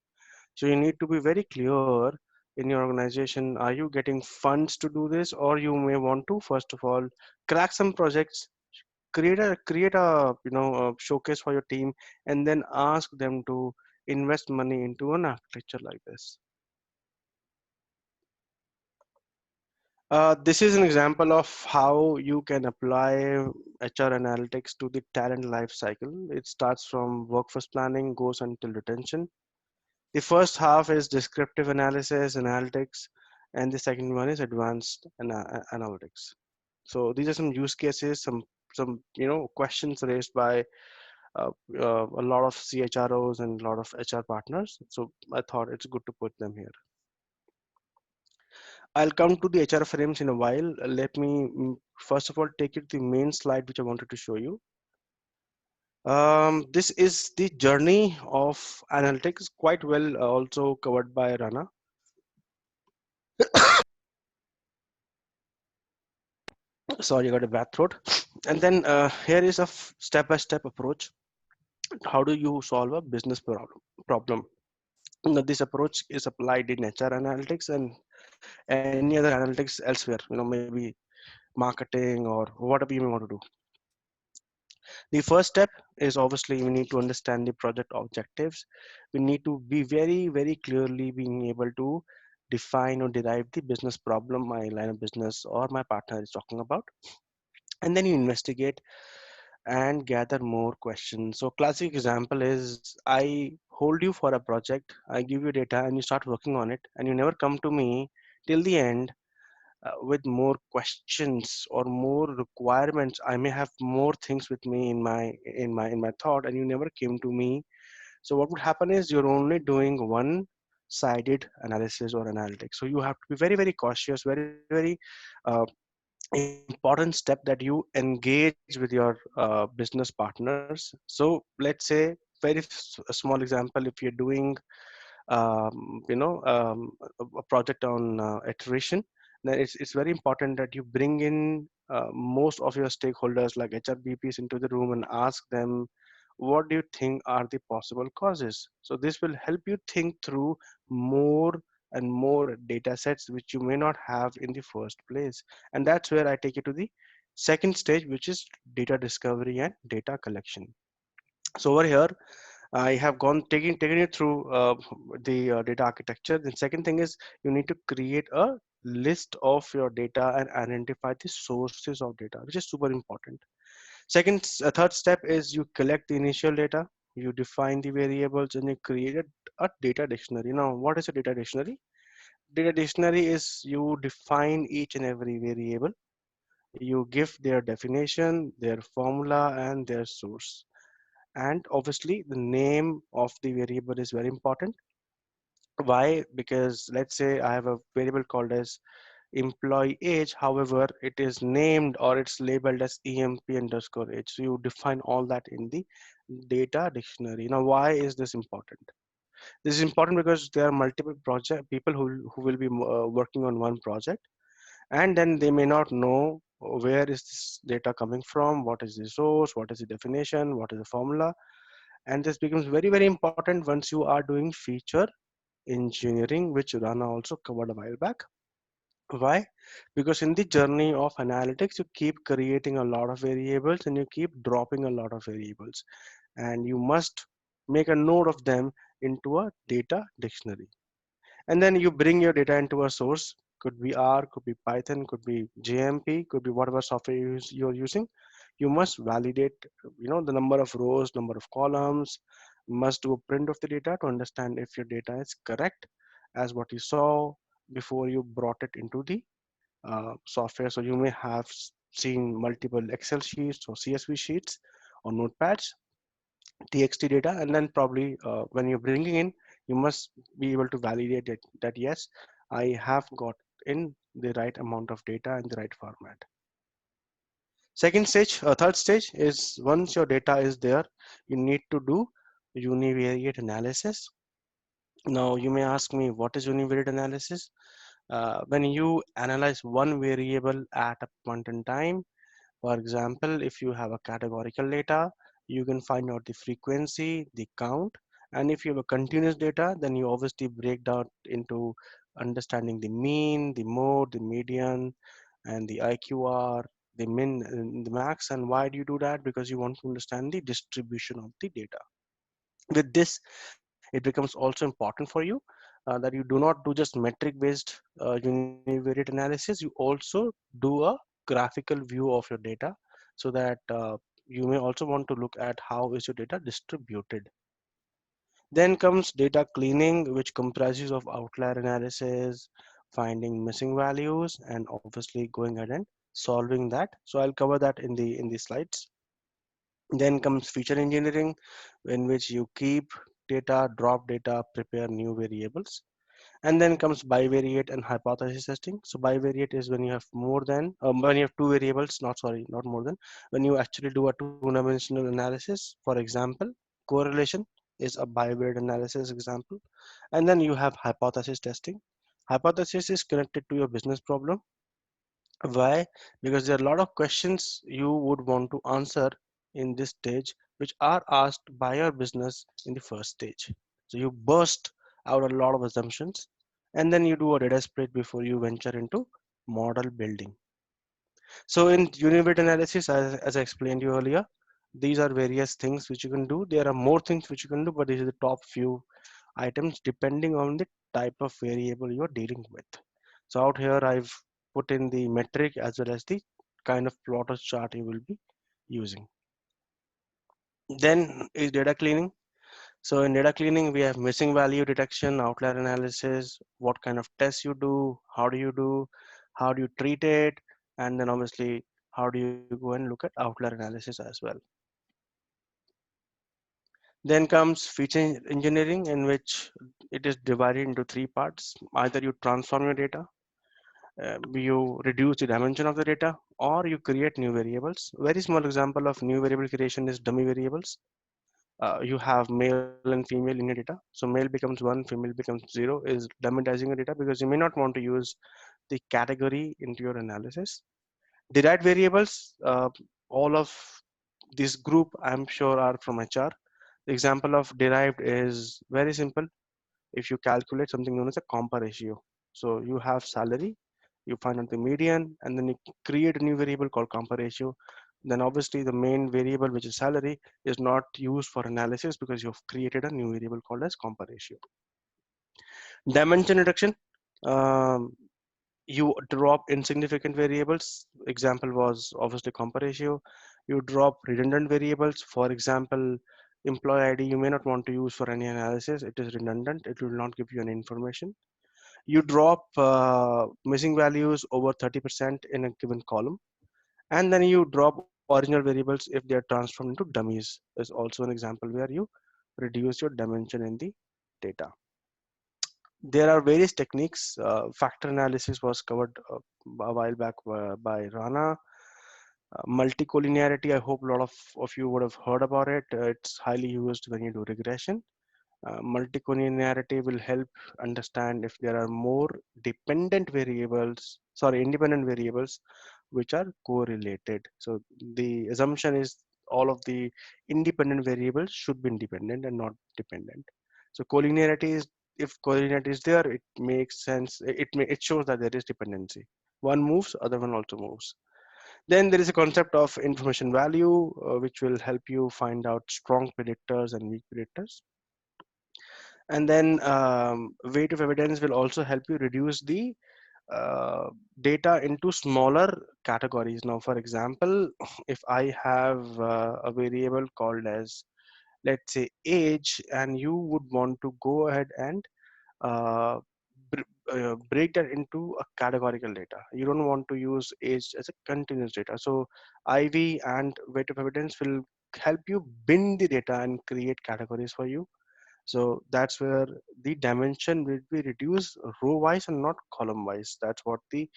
So you need to be very clear in your organization. Are you getting funds to do this, or you may want to first of all crack some projects, create a a showcase for your team, and then ask them to invest money into an architecture like this. This is an example of how you can apply HR analytics to the talent life cycle. It starts from workforce planning, goes until retention. The first half is descriptive analysis, analytics, and the second one is advanced analytics. So these are some use cases, some questions raised by a lot of CHROs and a lot of HR partners. So I thought it's good to put them here. I'll come to the HR frames in a while. Let me first of all take you to the main slide which I wanted to show you. This is the journey of analytics, quite well also covered by Rana. Sorry, I got a bad throat. And then here is a step-by-step approach. How do you solve a business problem? Now, this approach is applied in HR analytics and any other analytics elsewhere, maybe marketing or whatever you may want to do. The first step is obviously we need to understand the project objectives. We need to be very, very clearly being able to define or derive the business problem my line of business or my partner is talking about. And then you investigate and gather more questions. So classic example is I hold you for a project, I give you data and you start working on it and you never come to me till the end with more questions or more requirements. I may have more things with me in my thought and you never came to me. So what would happen is you're only doing one sided analysis or analytics. So you have to be very, very cautious, very, very uh, important step that you engage with your business partners. So let's say a small example, if you're doing a project on iteration, then it's very important that you bring in most of your stakeholders like HRBPs into the room and ask them what do you think are the possible causes. So this will help you think through more and more data sets which you may not have in the first place. And that's where I take you to the second stage, which is data discovery and data collection. So over here I have gone taking it through the data architecture. The second thing is you need to create a list of your data and identify the sources of data, which is super important. Third step is you collect the initial data, you define the variables, and you create a data dictionary. Now, what is a data dictionary? Data dictionary is you define each and every variable, you give their definition, their formula, and their source. And obviously, the name of the variable is very important. Why? Because let's say I have a variable called as employee age, however it is named or it's labeled as emp underscore age. So you define all that in the data dictionary. Now why is this important? This is important because there are multiple project people who will be working on one project, and then they may not know where is this data coming from, what is the source, what is the definition, what is the formula. And this becomes very, very important once you are doing feature engineering, which Rana also covered a while back. Why? Because in the journey of analytics, you keep creating a lot of variables and you keep dropping a lot of variables. And you must make a note of them into a data dictionary. And then you bring your data into a source. Could be R, could be Python, could be JMP, could be whatever software you're using. You must validate, the number of rows, number of columns, must do a print of the data to understand if your data is correct as what you saw before you brought it into the software. So you may have seen multiple Excel sheets or CSV sheets or notepads, TXT data, and then probably when you're bringing in, you must be able to validate it that yes, I have got in the right amount of data in the right format. Third stage is once your data is there, you need to do univariate analysis. Now you may ask me, what is univariate analysis? When you analyze one variable at a point in time, for example, if you have a categorical data, you can find out the frequency, the count, and if you have a continuous data, then you obviously break down into understanding the mean, the mode, the median, and the IQR, the min and the max. And why do you do that? Because you want to understand the distribution of the data. With this, it becomes also important for you that you do not do just metric based univariate analysis. You also do a graphical view of your data, so that you may also want to look at how is your data distributed. Then comes data cleaning, which comprises of outlier analysis, finding missing values, and obviously going ahead and solving that. So I'll cover that in the slides. Then comes feature engineering, in which you keep data, drop data, prepare new variables. And then comes bivariate and hypothesis testing. So bivariate is when you have more than, when you have two variables, not sorry, not more than, when you actually do a two-dimensional analysis. For example, correlation is a bivariate analysis example. And then you have hypothesis testing. Hypothesis is connected to your business problem. Why? Because there are a lot of questions you would want to answer in this stage, which are asked by your business in the first stage. So you burst out a lot of assumptions, and then you do a data split before you venture into model building. So in univariate analysis, as I explained you earlier, these are various things which you can do. There are more things which you can do, but these are the top few items depending on the type of variable you're dealing with. So out here, I've put in the metric as well as the kind of plotter chart you will be using. Then is data cleaning. So in data cleaning, we have missing value detection, outlier analysis, what kind of tests you do, how do you treat it, and then obviously, how do you go and look at outlier analysis as well. Then comes feature engineering, in which it is divided into three parts. Either you transform your data, you reduce the dimension of the data, or you create new variables. Very small example of new variable creation is dummy variables. You have male and female in your data. So male becomes 1, female becomes 0 is dummy-tizing your data, because you may not want to use the category into your analysis. Derived variables, all of this group I'm sure are from HR. The example of derived is very simple. If you calculate something known as a compa ratio. So you have salary, you find out the median, and then you create a new variable called compa ratio. Then obviously the main variable, which is salary, is not used for analysis because you've created a new variable called as compa ratio. Dimension reduction. Um, you drop insignificant variables. Example was obviously compa ratio. You drop redundant variables. For example, employee ID you may not want to use for any analysis. It is redundant. It will not give you any information. You drop missing values over 30% in a given column. And then you drop original variables if they are transformed into dummies. Is also an example where you reduce your dimension in the data. There are various techniques. Factor analysis was covered a while back by Rana. Multicollinearity, I hope a lot of you would have heard about it. It's highly used when you do regression. Multicollinearity will help understand if there are more independent variables which are correlated. So the assumption is all of the independent variables should be independent and not dependent. So collinearity is, if collinearity is there, it makes sense. It shows that there is dependency. One moves, other one also moves. Then there is a concept of information value, which will help you find out strong predictors and weak predictors. And then weight of evidence will also help you reduce the uh, data into smaller categories. Now, for example, if I have a variable called as, let's say, age, and you would want to go ahead and uh, break that into a categorical data. You don't want to use age as a continuous data. So IV and weight of evidence will help you bin the data and create categories for you. So that's where the dimension will be reduced row wise and not column wise. That's what the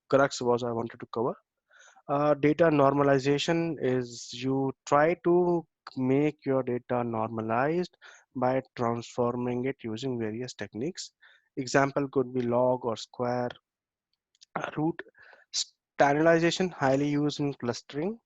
crux was I wanted to cover. Data normalization is you try to make your data normalized by transforming it using various techniques. Example could be log or square. Root standardization highly used in clustering.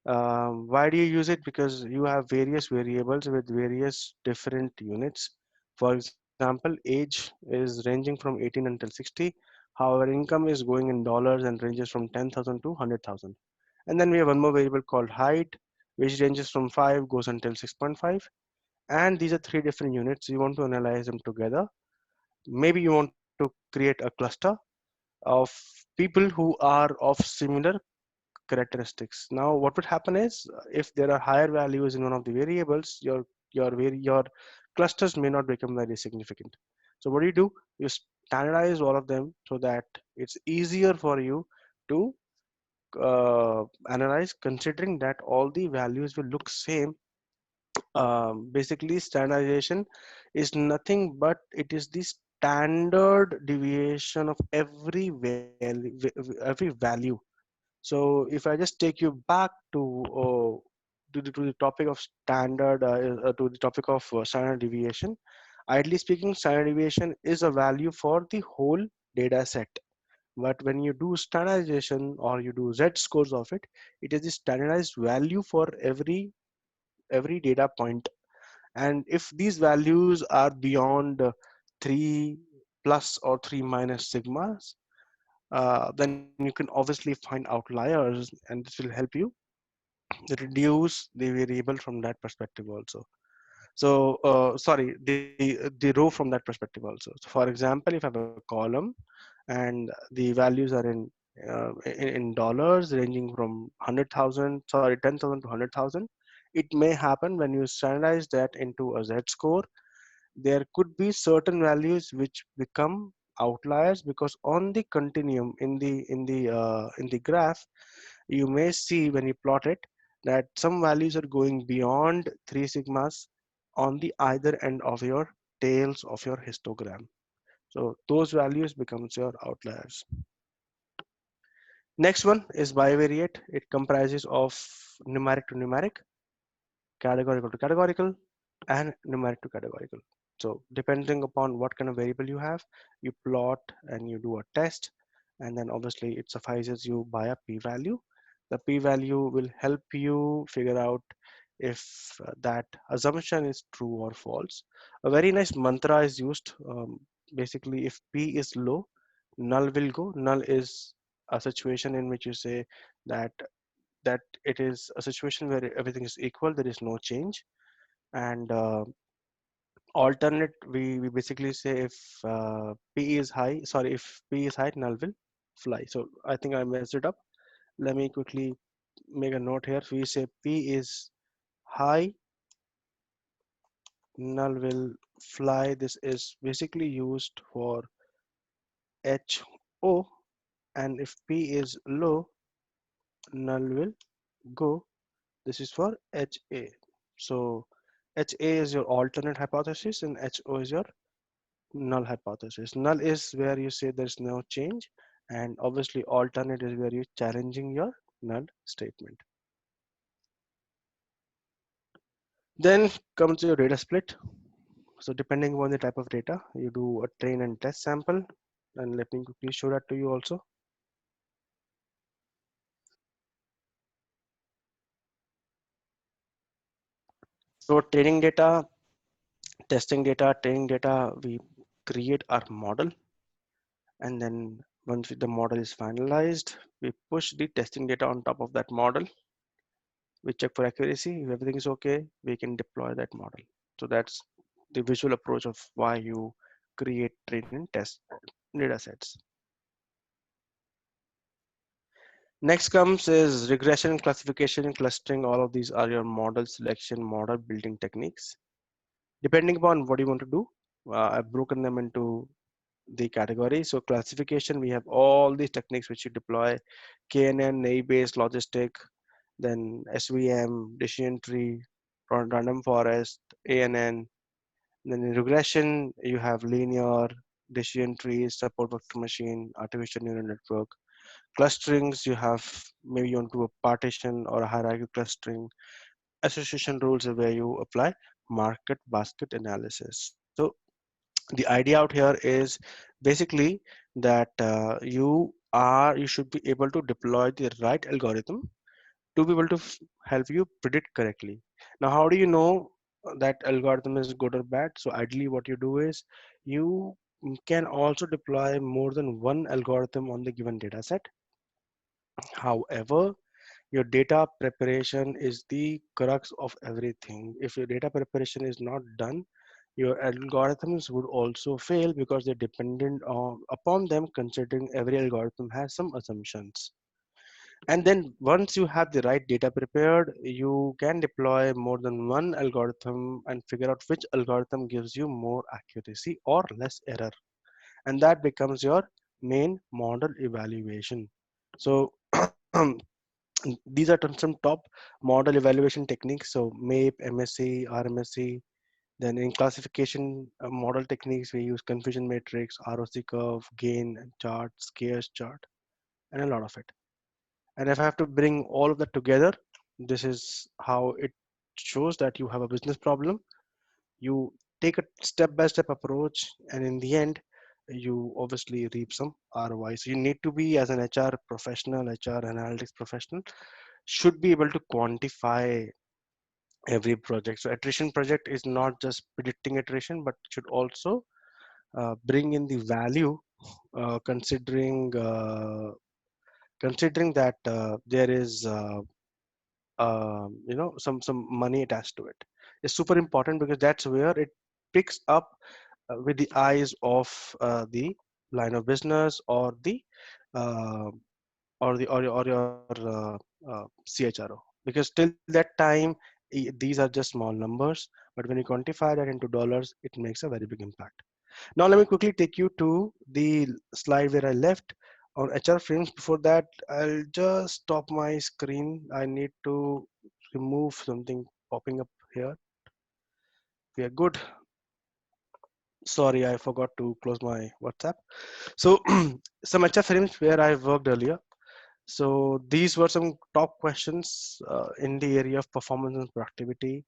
Why do you use it? Because you have various variables with various different units. For example, age is ranging from 18 until 60. However, income is going in dollars and ranges from 10,000 to 100,000. And then we have one more variable called height, which ranges from 5 goes until 6.5. And these are three different units. You want to analyze them together. Maybe you want to create a cluster of people who are of similar characteristics. Now, what would happen is if there are higher values in one of the variables, your clusters may not become very significant. So what do? You standardize all of them so that it's easier for you to analyze, considering that all the values will look same. Basically, standardization is nothing but it is the standard deviation of every value. So if I just take you back to the topic of to the topic of standard deviation, ideally speaking, standard deviation is a value for the whole data set. But when you do standardization or you do Z scores of it, it is the standardized value for every data point. And if these values are beyond 3 plus or 3 minus sigmas, then you can obviously find outliers, and this will help you reduce the variable from that perspective also. So sorry, the row from that perspective also. So for example, if I have a column and the values are in dollars ranging from 100,000, sorry, 10,000 to 100,000, it may happen when you standardize that into a Z score. There could be certain values which become outliers, because on the continuum in the graph, you may see when you plot it that some values are going beyond 3 sigmas on the either end of your tails of your histogram. So those values becomes your outliers. Next one is bivariate. It comprises of numeric to numeric, categorical to categorical, and numeric to categorical. So depending upon what kind of variable you have, you plot and you do a test, and then obviously it suffices you by a p-value. The p-value will help you figure out if that assumption is true or false. A very nice mantra is used. Basically, if p is low, null will go. Null is a situation in which you say that it is a situation where everything is equal, there is no change. And alternate, we basically say if p is high, sorry, if p is high, null will fly. So I think I messed it up. Let me quickly make a note here. We say p is high, null will fly. This is basically used for ho, and if p is low, null will go. This is for ha. So ha is your alternate hypothesis and ho is your null hypothesis. Null is where you say there's no change, and obviously alternate is where you're challenging your null statement. Then comes your data split. So depending on the type of data, you do a train and test sample. And let me quickly show that to you also. So training data, testing data, training data, we create our model, and then once the model is finalized, we push the testing data on top of that model. We check for accuracy. If everything is okay, we can deploy that model. So that's the visual approach of why you create, train, and test data sets. Next comes is regression, classification, clustering. All of these are your model selection, model building techniques. Depending upon what you want to do, I've broken them into the category. So classification, we have all these techniques which you deploy: KNN, naive-Bayes, logistic, then SVM, decision tree, random forest, ANN. Then in regression, you have linear, decision trees, support vector machine, artificial neural network. Clusterings, you have maybe you want to do a partition or a hierarchy clustering. Association rules are where you apply market basket analysis. So The idea out here is basically that you should be able to deploy the right algorithm to be able to help you predict correctly. Now, how do you know that algorithm is good or bad? So ideally what you do is you can also deploy more than one algorithm on the given data set. However, your data preparation is the crux of everything. If your data preparation is not done, your algorithms would also fail because they're dependent upon them, considering every algorithm has some assumptions. And then once you have the right data prepared, you can deploy more than one algorithm and figure out which algorithm gives you more accuracy or less error. And that becomes your main model evaluation. So these are some top model evaluation techniques. So MAPE, MSE, RMSE. Then in classification model techniques, we use confusion matrix, ROC curve, gain chart, scarce chart, and a lot of it. And if I have to bring all of that together, this is how it shows that you have a business problem. You take a step-by-step approach, and in the end, you obviously reap some ROI. So you need to be, as an HR professional, HR analytics professional, should be able to quantify every project. So attrition project is not just predicting attrition, but should also bring in the value, considering that there is some money attached to it. It's super important because that's where it picks up with the eyes of the line of business uh, or your CHRO, because till that time these are just small numbers, but when you quantify that into dollars, it makes a very big impact. Now let me quickly take you to the slide where I left on HR frames. Before that, I'll just stop my screen. I need to remove something popping up here. We are good. Sorry, I forgot to close my WhatsApp. So some HR frames where I worked earlier. So these were some top questions in the area of performance and productivity.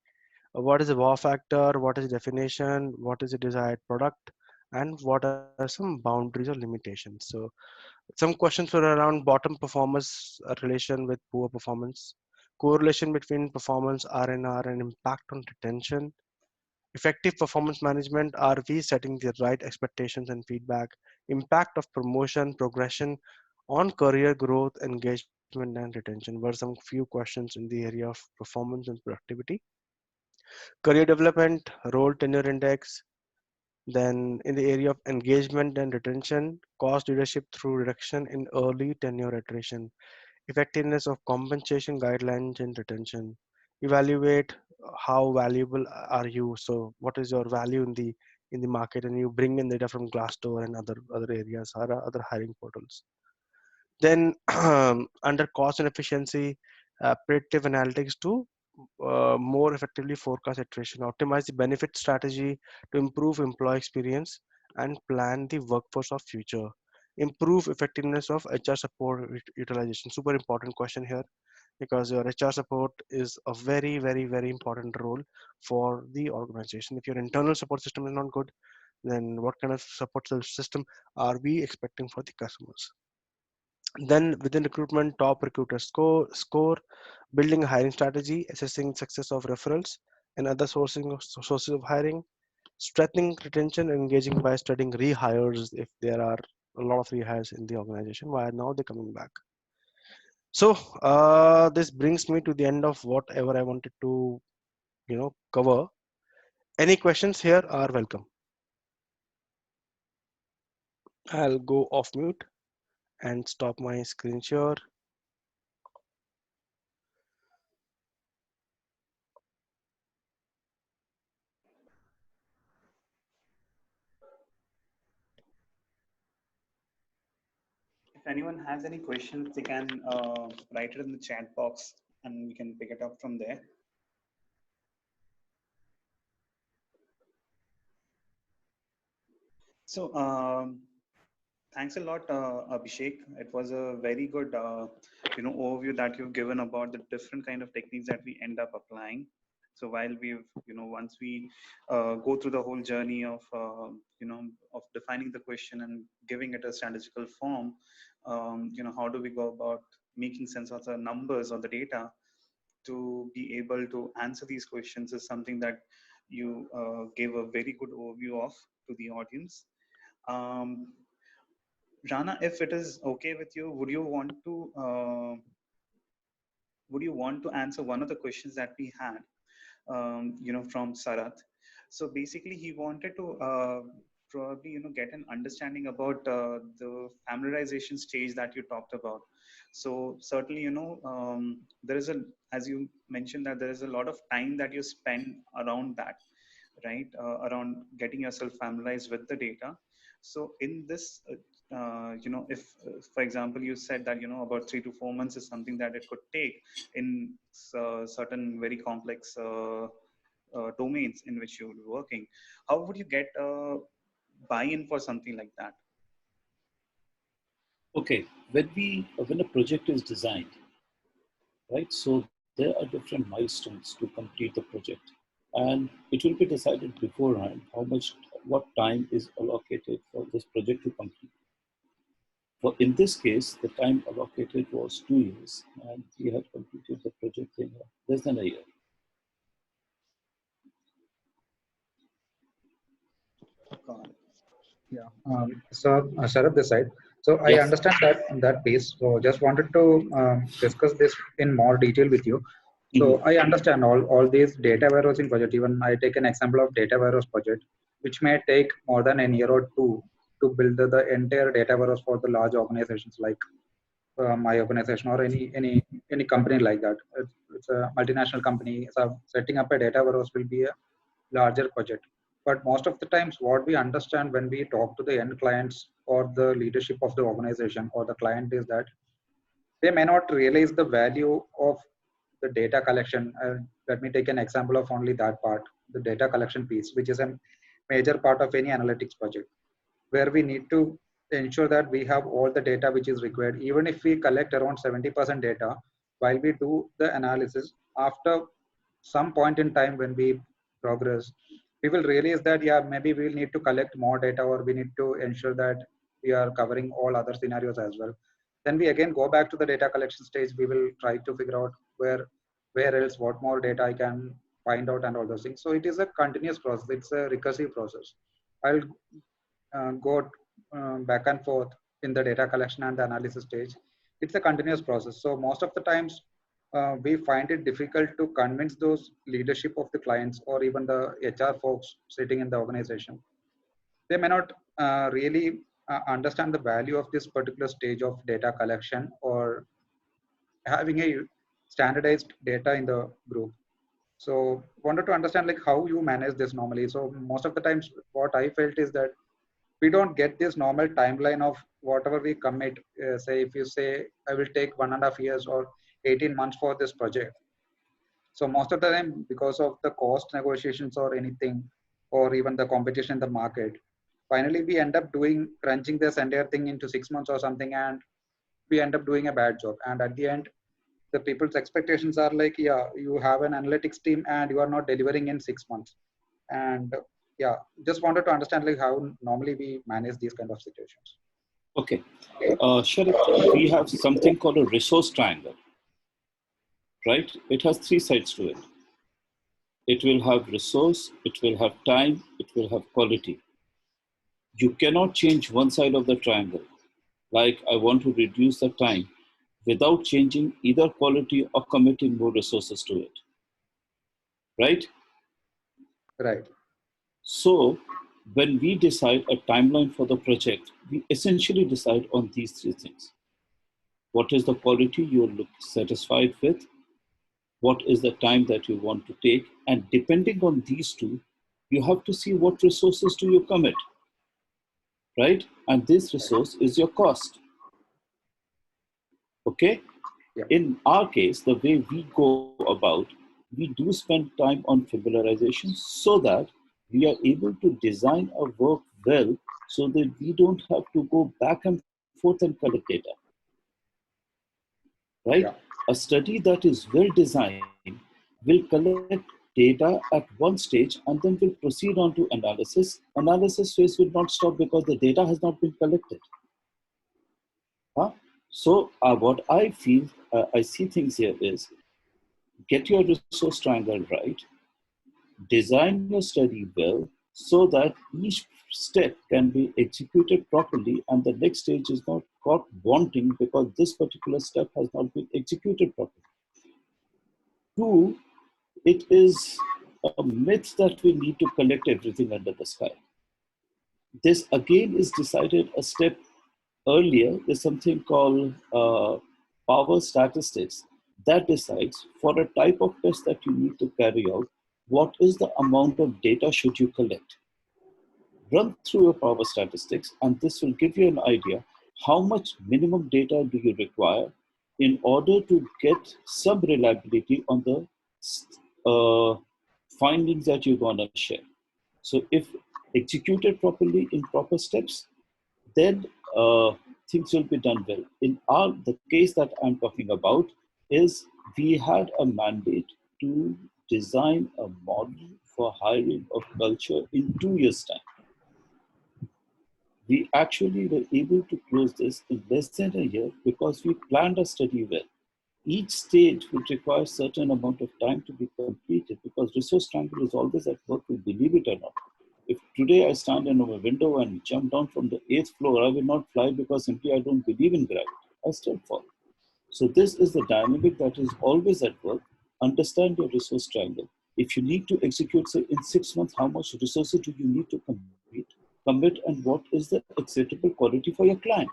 What is the wow factor? What is the definition? What is the desired product? And what are some boundaries or limitations? So some questions were around bottom performance relation with poor performance, correlation between performance R&R and impact on retention, effective performance management. Are we setting the right expectations and feedback, impact of promotion, progression on career growth, engagement, and retention were some few questions in the area of performance and productivity. Career development, role tenure index. Then in the area of engagement and retention, cost leadership through reduction in early tenure attrition, effectiveness of compensation guidelines and retention. Evaluate how valuable are you. So what is your value in the market, and you bring in data from Glassdoor and other areas or other hiring portals. Then under cost and efficiency, predictive analytics to more effectively forecast attrition, optimize the benefit strategy to improve employee experience, and plan the workforce of future. Improve effectiveness of HR support utilization. Super important question here, because your HR support is a very, very, very important role for the organization. If your internal support system is not good, then what kind of support system are we expecting for the customers? Then within recruitment, top recruiter score, building a hiring strategy, assessing success of referrals and other sources of hiring, strengthening retention, engaging by studying rehires if there are a lot of rehires in the organization. Why now they're coming back? So this brings me to the end of whatever I wanted to cover. Any questions here are welcome. I'll go off mute and stop my screen share. If anyone has any questions, they can write it in the chat box and we can pick it up from there. So thanks a lot, Abhishek. It was a very good, overview that you've given about the different kind of techniques that we end up applying. So while we've, once we go through the whole journey of, of defining the question and giving it a statistical form, how do we go about making sense of the numbers or the data to be able to answer these questions is something that you gave a very good overview of to the audience. Um, Rana, if it is okay with you, would you want to answer one of the questions that we had, from Sarath? So basically, he wanted to probably, get an understanding about the familiarization stage that you talked about. So certainly, there is as you mentioned, that there is a lot of time that you spend around that, right? Around getting yourself familiarized with the data. So in this, if, for example, you said that, about 3 to 4 months is something that it could take in certain very complex domains in which you will be working, how would you get buy-in for something like that? Okay, when a project is designed, right? So there are different milestones to complete the project, and it will be decided beforehand what time is allocated for this project to complete. For in this case, the time allocated was 2 years, and we had completed the project in less than a year. Got it. Yeah. Sharad, this side. So I Yes. understand that piece. So just wanted to discuss this in more detail with you. So I understand all these data warehousing project. Even I take an example of data warehouse project, which may take more than a year or two to build the entire data warehouse for the large organizations like my organization or any company like that. It's a multinational company. So setting up a data warehouse will be a larger project. But most of the times, what we understand when we talk to the end clients or the leadership of the organization or the client is that they may not realize the value of the data collection. Let me take an example of only that part, the data collection piece, which is a major part of any analytics project, where we need to ensure that we have all the data which is required. Even if we collect around 70% data, while we do the analysis, after some point in time when we progress, we will realize that, yeah, maybe we'll need to collect more data or we need to ensure that we are covering all other scenarios as well. Then we again go back to the data collection stage. We will try to figure out where else, what more data I can find out and all those things. So it is a continuous process. It's a recursive process. I'll go back and forth in the data collection and the analysis stage. It's a continuous process. So most of the times we find it difficult to convince those leadership of the clients or even the HR folks sitting in the organization. They may not really understand the value of this particular stage of data collection or having a standardized data in the group. So wanted to understand like how you manage this normally. So most of the times what I felt is that we don't get this normal timeline of whatever we commit. Say if you say I will take 1.5 years or 18 months for this project. So most of the time, because of the cost negotiations or anything, or even the competition in the market, finally we end up crunching this entire thing into 6 months or something, and we end up doing a bad job. And at the end, the people's expectations are like, yeah, you have an analytics team and you are not delivering in 6 months. And yeah, just wanted to understand like how normally we manage these kind of situations. Okay. Sharad, we have something called a resource triangle, right? It has 3 sides to it. It will have resource, it will have time, it will have quality. You cannot change one side of the triangle. Like I want to reduce the time without changing either quality or committing more resources to it, right? Right. So when we decide a timeline for the project, we essentially decide on these 3 things. What is the quality you're satisfied with? What is the time that you want to take? And depending on these 2, you have to see what resources do you commit, right? And this resource is your cost. Okay? Yeah. In our case, the way we go about, we do spend time on familiarization so that we are able to design our work well so that we don't have to go back and forth and collect data. Right? Yeah. A study that is well designed will collect data at one stage and then will proceed on to analysis. Analysis phase will not stop because the data has not been collected. Huh? So what I feel, I see things here is get your resource triangle right, design your study well so that each step can be executed properly and the next stage is not caught wanting because this particular step has not been executed properly. Two, it is a myth that we need to collect everything under the sky. This again is decided a step earlier. There's something called power statistics that decides for a type of test that you need to carry out, what is the amount of data should you collect. Run through a power statistics and this will give you an idea how much minimum data do you require in order to get some reliability on the findings that you're going to share. So if executed properly in proper steps, then things will be done well. The case that I'm talking about is we had a mandate to design a model for hiring of culture in 2 years' time. We actually were able to close this in less than a year because we planned our study well. Each stage would require certain amount of time to be completed because resource triangle is always at work, we believe it or not. If today I stand in a window and jump down from the 8th floor, I will not fly because simply I don't believe in gravity. I still fall. So this is the dynamic that is always at work. Understand your resource triangle. If you need to execute, say, in 6 months, how much resources do you need to commit, and what is the acceptable quality for your client?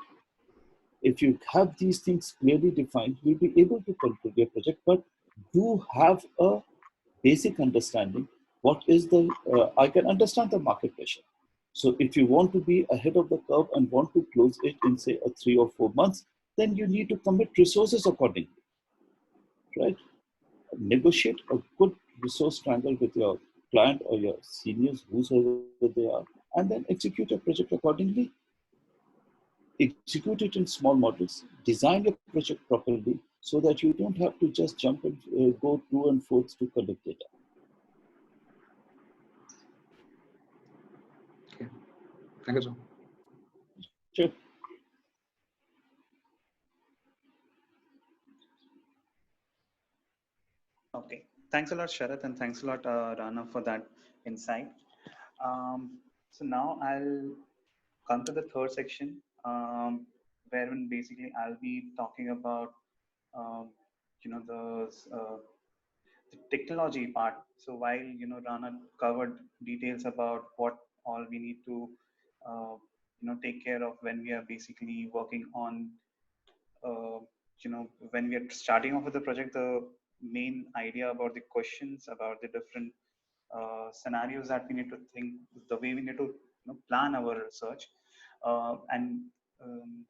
If you have these things clearly defined, you'll be able to conclude your project, but do have a basic understanding. What is the, I can understand the market pressure. So if you want to be ahead of the curve and want to close it in say a 3 or 4 months, then you need to commit resources accordingly, right? Negotiate a good resource triangle with your client or your seniors, whosoever they are, and then execute your project accordingly. Execute it in small models, design your project properly so that you don't have to just jump and go to and forth to collect data. Okay. Thank you, sir. Sure. Okay. Thanks a lot, Sharath, and thanks a lot, Rana, for that insight. So now I'll come to the third section, wherein basically I'll be talking about, um, you know, the technology part. So while Rana covered details about what all we need to, take care of when we are basically working on, uh, when we are starting off with the project, the main idea about the questions, about the different scenarios that we need to think, the way we need to plan our research, and um,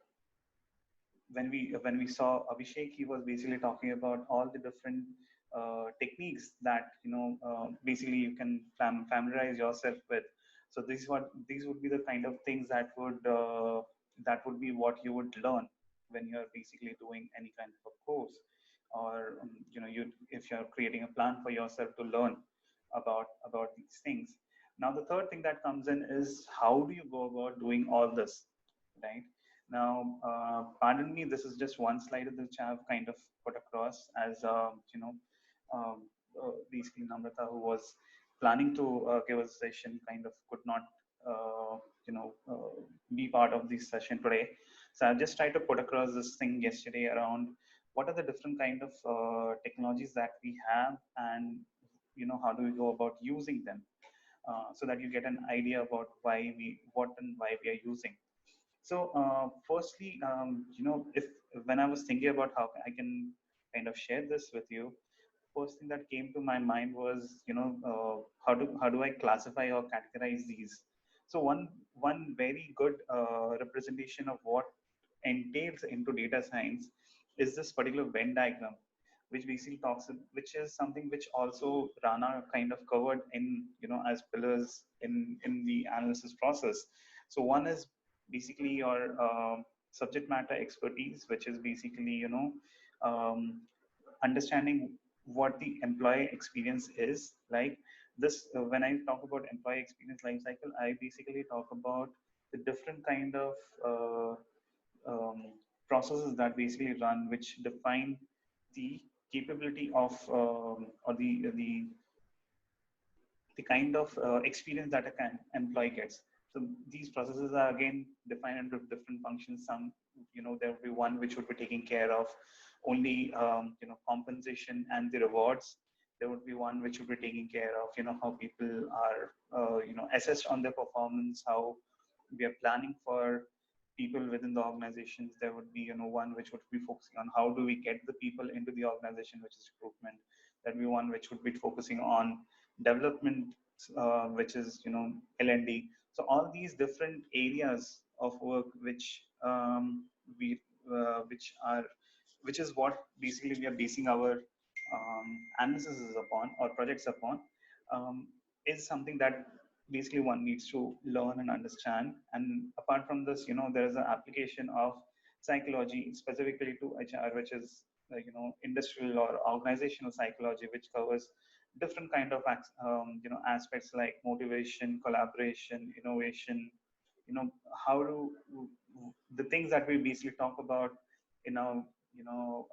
when we saw Abhishek, he was basically talking about all the different techniques that basically you can familiarize yourself with. So these would be the kind of things that would be what you would learn when you're basically doing any kind of a course, or you if you're creating a plan for yourself to learn about these things. Now the third thing that comes in is how do you go about doing all this, right? Now, pardon me, this is just one slide which I've kind of put across as, basically Namrata, who was planning to give a session, kind of could not, be part of this session today. So I just tried to put across this thing yesterday around what are the different kind of technologies that we have, and how do we go about using them, so that you get an idea about what and why we are using. So, firstly, if when I was thinking about how I can kind of share this with you, first thing that came to my mind was, how do I classify or categorize these? So one very good representation of what entails into data science is this particular Venn diagram, which basically which is something which also Rana kind of covered in, as pillars in the analysis process. So one is basically your subject matter expertise, which is basically, um, understanding what the employee experience is like. This when I talk about employee experience life cycle, I basically talk about the different kind of uh, um, processes that basically run, which define the capability of or the kind of experience that a employee gets. So these processes are again defined under different functions. Some, there will be one which would be taking care of only, compensation and the rewards. There would be one which would be taking care of, how people are, assessed on their performance, how we are planning for people within the organizations. There would be, one which would be focusing on how do we get the people into the organization, which is recruitment. There would be one which would be focusing on development, which is, L&D. So all these different areas of work which we which are which is what basically we are basing our analysis upon or projects upon, um, is something that basically one needs to learn and understand. And apart from this, there is an application of psychology specifically to HR, which is industrial or organizational psychology, which covers different kind of aspects like motivation, collaboration, innovation. How do the things that we basically talk about in a you know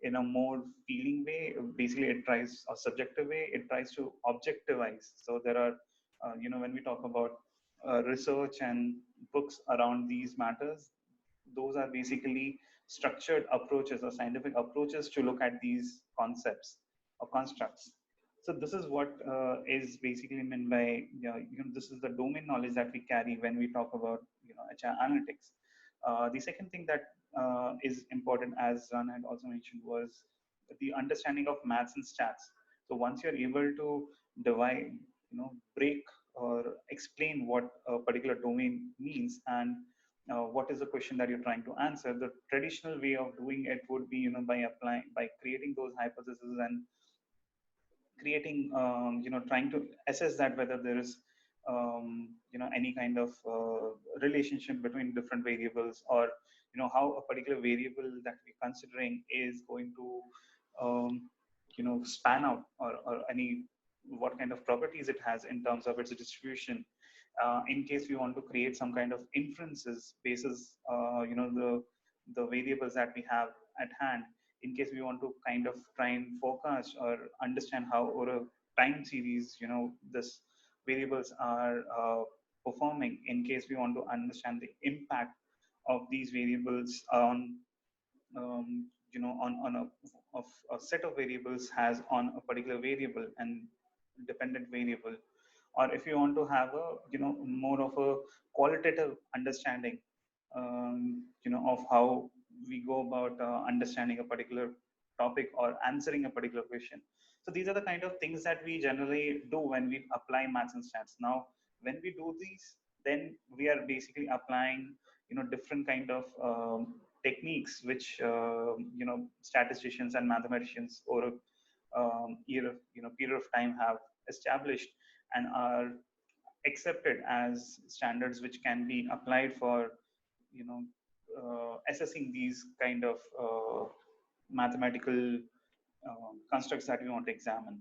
in a more feeling way. Basically, it tries a subjective way. It tries to objectivize. So there are, when we talk about research and books around these matters, those are basically structured approaches or scientific approaches to look at these concepts or constructs. So this is what is basically meant by, this is the domain knowledge that we carry when we talk about, HR analytics. The second thing that is important, as Ran had also mentioned, was the understanding of maths and stats. So once you're able to divide, break or explain what a particular domain means and what is the question that you're trying to answer, the traditional way of doing it would be, by creating those hypotheses and creating, trying to assess that whether there is, any kind of relationship between different variables, or how a particular variable that we're considering is going to, span out, or any what kind of properties it has in terms of its distribution. In case we want to create some kind of inferences basis, the variables that we have at hand, in case we want to kind of try and forecast or understand how over a time series, this variables are performing, in case we want to understand the impact of these variables on, on of a set of variables has on a particular variable and dependent variable, or if you want to have a, more of a qualitative understanding, of how we go about understanding a particular topic or answering a particular question. So these are the kind of things that we generally do when we apply maths and stats. Now when we do these, then we are basically applying, different kind of techniques which, statisticians and mathematicians over a period of time have established and are accepted as standards which can be applied for, assessing these kind of mathematical constructs that we want to examine.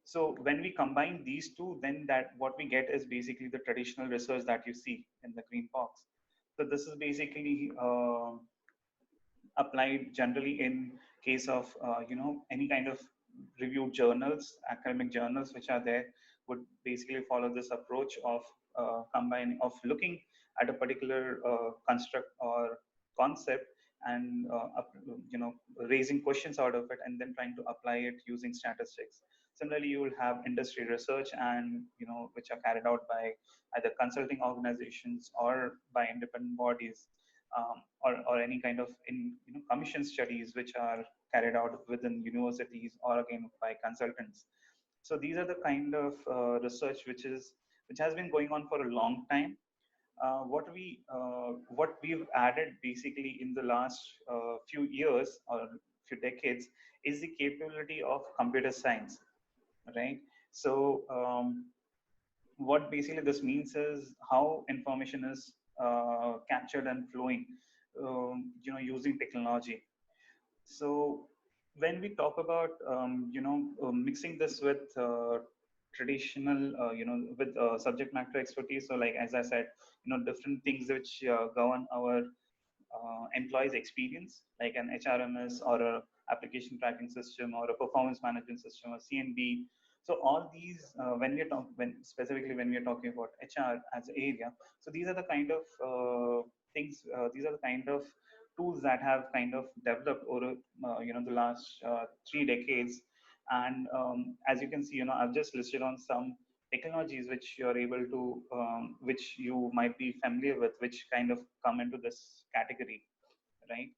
So when we combine these two, then that what we get is basically the traditional research that you see in the green box. So this is basically applied generally in case of, any kind of reviewed journals, academic journals which are there, would basically follow this approach of combining, of looking at a particular construct or concept and, raising questions out of it and then trying to apply it using statistics. Similarly, you will have industry research and, which are carried out by either consulting organizations or by independent bodies, or any kind of commission studies which are carried out within universities or again by consultants. So these are the kind of research which has been going on for a long time. What we've added basically in the last few years or few decades is the capability of computer science, right? So what basically this means is how information is captured and flowing, using technology. So when we talk about mixing this with traditional with subject matter expertise, so like as I said, different things which govern our employees experience, like an HRMS or a application tracking system or a performance management system or CNB. So all these when we talk when specifically when we are talking about HR as an area, so these are the kind of things, these are the kind of tools that have kind of developed over the last 3 decades. And as you can see, I've just listed on some technologies which you're able to which you might be familiar with, which kind of come into this category, right?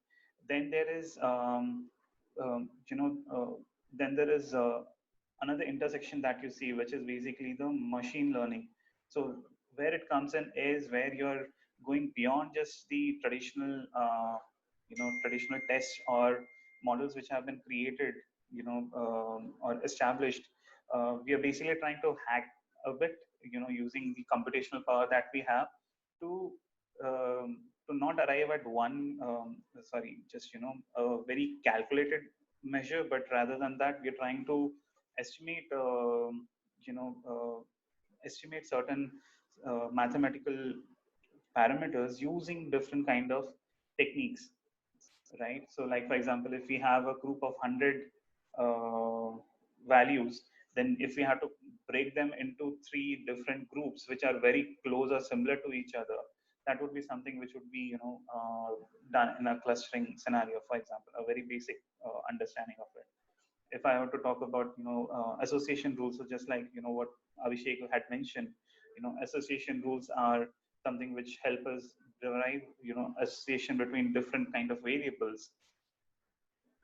Then there is um, you know uh, then there is another intersection that you see, which is basically the machine learning. So where it comes in is where you're going beyond just the traditional tests or models which have been created, or established. We are basically trying to hack a bit, using the computational power that we have to to not arrive at one sorry just a very calculated measure, but rather than that we're trying to estimate you know uh, estimate certain mathematical parameters using different kind of techniques, right? So like for example, if we have a group of 100 uh, values, then if we have to break them into three different groups which are very close or similar to each other, that would be something which would be done in a clustering scenario, for example, a very basic understanding of it. If I have to talk about association rules, so just like what Abhishek had mentioned, association rules are something which help us derive association between different kind of variables,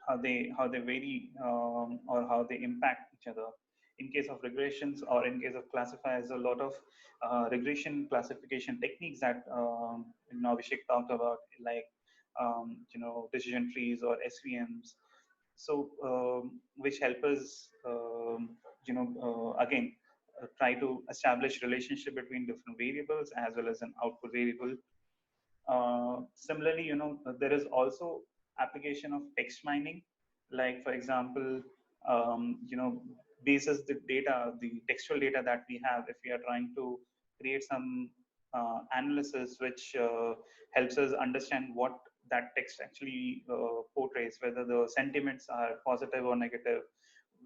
how they vary, or how they impact each other. In case of regressions or in case of classifiers, a lot of regression classification techniques that Abhishek talked about, like decision trees or SVMs. So which help us again try to establish relationship between different variables as well as an output variable. Similarly, there is also application of text mining, like for example, basis the data, the textual data that we have, if we are trying to create some analysis which helps us understand what that text actually portrays, whether the sentiments are positive or negative,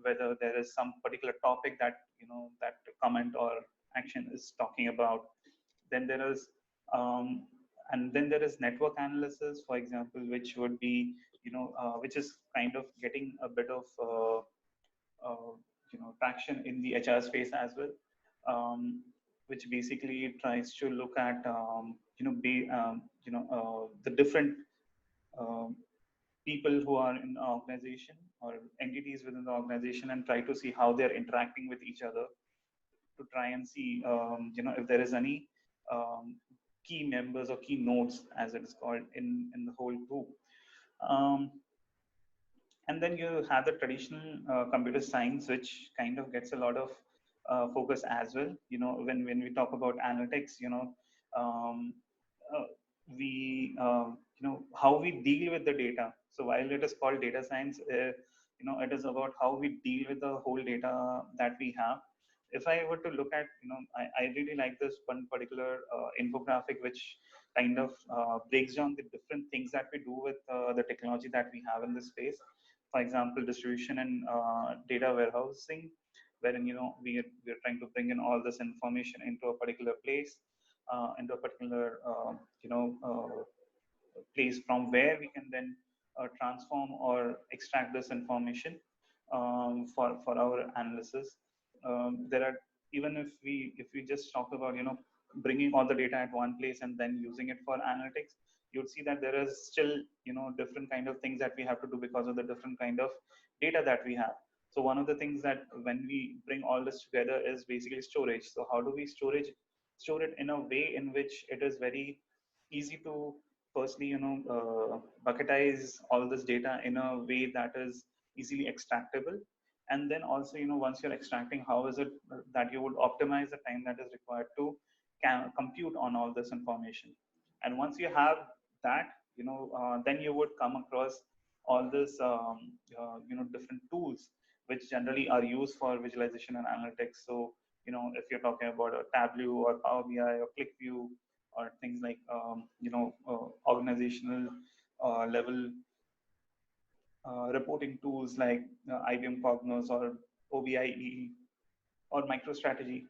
whether there is some particular topic that that comment or action is talking about. Then there is um, and then there is network analysis, for example, which would be which is kind of getting a bit of uh, traction in the HR space as well, which basically tries to look at the different um, people who are in the organization or entities within the organization, and try to see how they're interacting with each other, to try and see if there is any um, key members or key nodes, as it is called, in the whole group. um, and then you have the traditional computer science, which kind of gets a lot of focus as well. When we talk about analytics, um, uh, we how we deal with the data. So while it is called data science, it is about how we deal with the whole data that we have. If I were to look at, I really like this one particular infographic, which kind of breaks down the different things that we do with the technology that we have in this space. For example, distribution and data warehousing, wherein we are trying to bring in all this information into a particular place, into a particular place from where we can then transform or extract this information for our analysis. There are, even if we just talk about bringing all the data at one place and then using it for analytics, you'll see that there is still different kind of things that we have to do because of the different kind of data that we have. So one of the things that when we bring all this together is basically storage. So how do we store it in a way in which it is very easy to firstly bucketize all this data in a way that is easily extractable. And then also once you're extracting, how is it that you would optimize the time that is required to compute on all this information. And once you have that, then you would come across all this different tools which generally are used for visualization and analytics. So if you're talking about a Tableau or Power BI or ClickView or things like organizational level reporting tools like IBM Cognos or OBIE or MicroStrategy.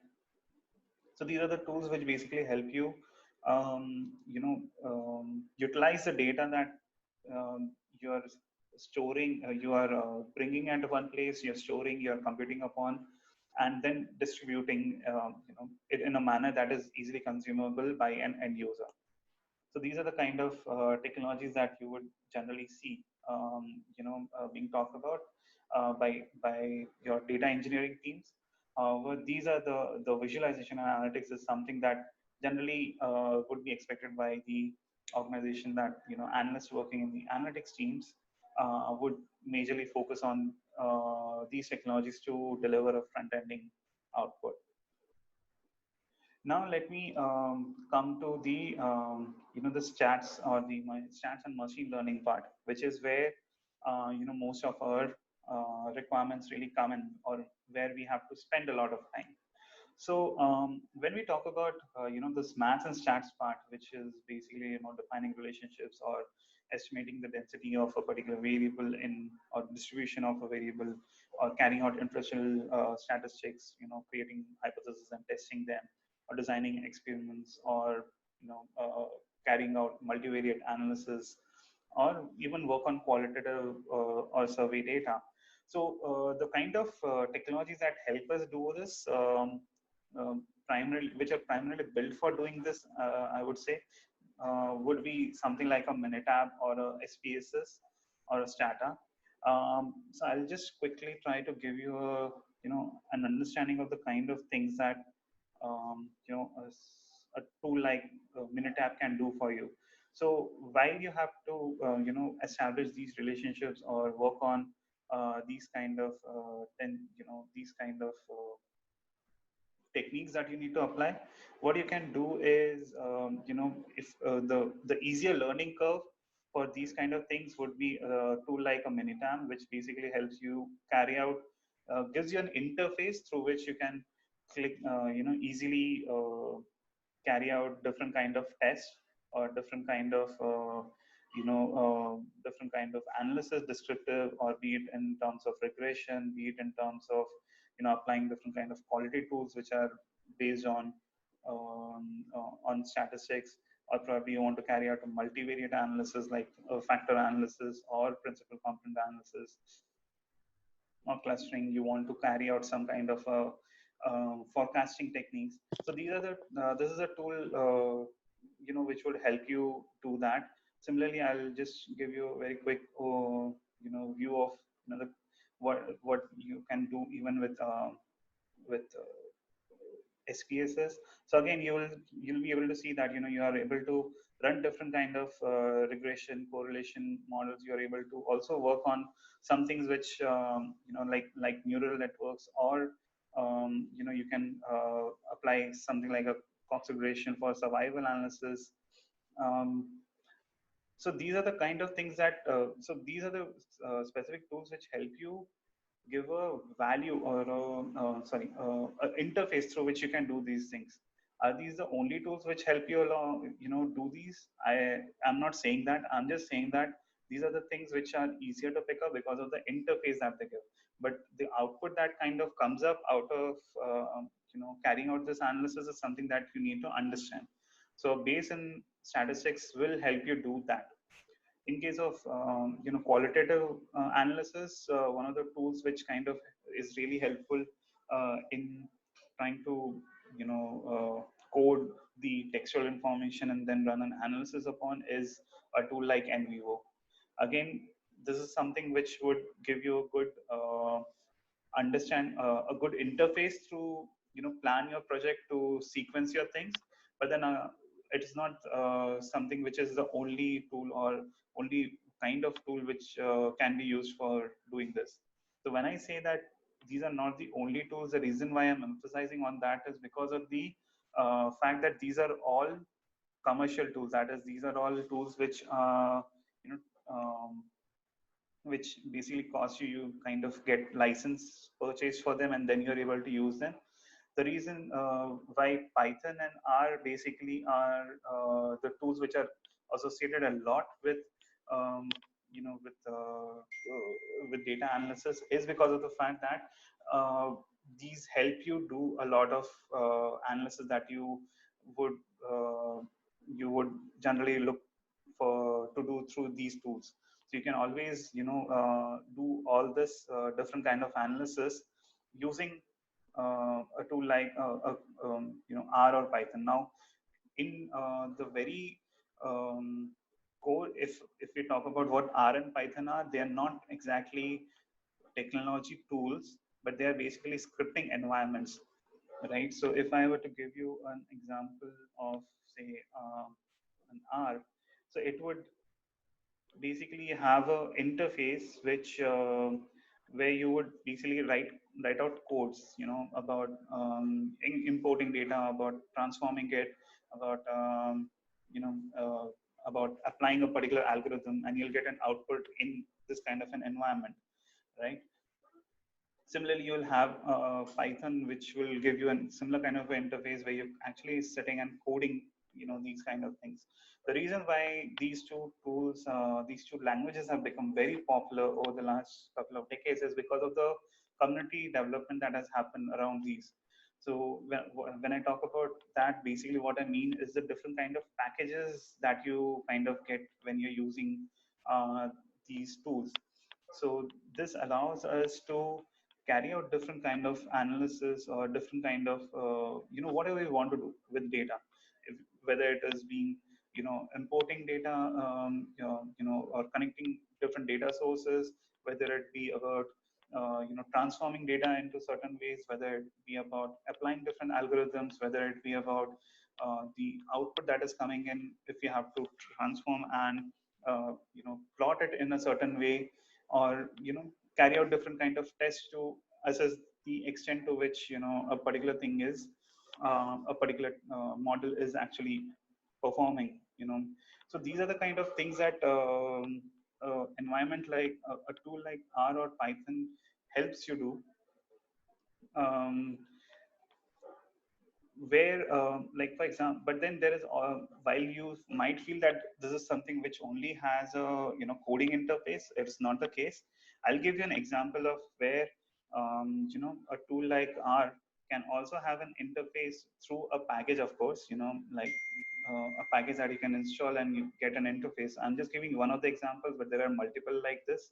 So these are the tools which basically help you, utilize the data that you are storing, you are bringing at one place, you're storing, you're computing upon, and then distributing, it in a manner that is easily consumable by an end user. So these are the kind of technologies that you would generally see, being talked about by your data engineering teams. But these are the visualization and analytics is something that generally would be expected by the organization that analysts working in the analytics teams would majorly focus on these technologies to deliver a front-ending output. Now let me come to the the stats or the stats and machine learning part, which is where most of our requirements really come in, or where we have to spend a lot of time. So when we talk about this maths and stats part, which is basically defining relationships or estimating the density of a particular variable in or distribution of a variable, or carrying out inferential statistics, creating hypotheses and testing them, or designing experiments, or carrying out multivariate analysis, or even work on qualitative or survey data. So the kind of technologies that help us do this, primarily, which are primarily built for doing this, I would say, would be something like a Minitab or a SPSS or a Stata. So I'll just quickly try to give you an understanding of the kind of things that a tool like Minitab can do for you. So while you have to establish these relationships or work on these kind of techniques that you need to apply, what you can do is if the easier learning curve for these kind of things would be a tool like a Minitab, which basically helps you carry out, gives you an interface through which you can click easily carry out different kind of tests, or different kind of different kind of analysis, descriptive, or be it in terms of regression, be it in terms of applying different kind of quality tools which are based on statistics, or probably you want to carry out a multivariate analysis like factor analysis or principal component analysis, or clustering. You want to carry out some kind of forecasting techniques. So these are the this is a tool which would help you do that. Similarly, I'll just give you a very quick view of what you can do even with SPSS. So again, you'll be able to see that you are able to run different kind of regression correlation models. You are able to also work on some things which like neural networks, or you can apply something like a Cox regression for survival analysis. So these are the kind of things that so these are the specific tools which help you give a value, or an interface through which you can do these things. Are these the only tools which help you along do these? I'm not saying that. I'm just saying that these are the things which are easier to pick up because of the interface that they give. But the output that kind of comes up out of carrying out this analysis is something that you need to understand. So Bayes statistics will help you do that. In case of qualitative analysis, one of the tools which kind of is really helpful in trying to code the textual information and then run an analysis upon is a tool like NVivo. Again, this is something which would give you a good a good interface to plan your project, to sequence your things. But then it is not something which is the only tool or only kind of tool which can be used for doing this. So when I say that these are not the only tools, the reason why I'm emphasizing on that is because of the fact that these are all commercial tools. That is, these are all tools which you know um, which basically costs you kind of get license purchase for them, and then you're able to use them. The reason why Python and R basically are the tools which are associated a lot with um, you know with data analysis is because of the fact that uh, these help you do a lot of analysis that would uh, you would generally look for to do through these tools. So you can always do all this different kind of analysis using a tool like R or Python. Now, in the very core, if we talk about what R and Python are, they are not exactly technology tools, but they are basically scripting environments, right? So if I were to give you an example of, say, an R, so it would basically have a interface which where you would basically write out codes, about importing data, about transforming it, about you know uh, about applying a particular algorithm, and you'll get an output in this kind of an environment, right? Similarly, you'll have Python, which will give you a similar kind of interface where you're actually sitting and coding, these kind of things. The reason why these two tools, these two languages have become very popular over the last couple of decades is because of the community development that has happened around these. So when I talk about that, basically what I mean is the different kind of packages that you kind of get when you're using uh, these tools. So this allows us to carry out different kind of analysis or different kind of whatever we want to do with data, whether it is being importing data, or connecting different data sources, whether it be about transforming data into certain ways, whether it be about applying different algorithms, whether it be about the output that is coming in, if you have to transform and plot it in a certain way, or carry out different kind of tests to assess the extent to which a particular thing is a particular model is actually performing. So these are the kind of things that environment like a tool like R or Python helps you do, um, where like for example, but then there is while you might feel that this is something which only has a coding interface, it's not the case. I'll give you an example of where a tool like R can also have an interface through a package, of course, like a package that you can install and you get an interface. I'm just giving one of the examples, but there are multiple like this.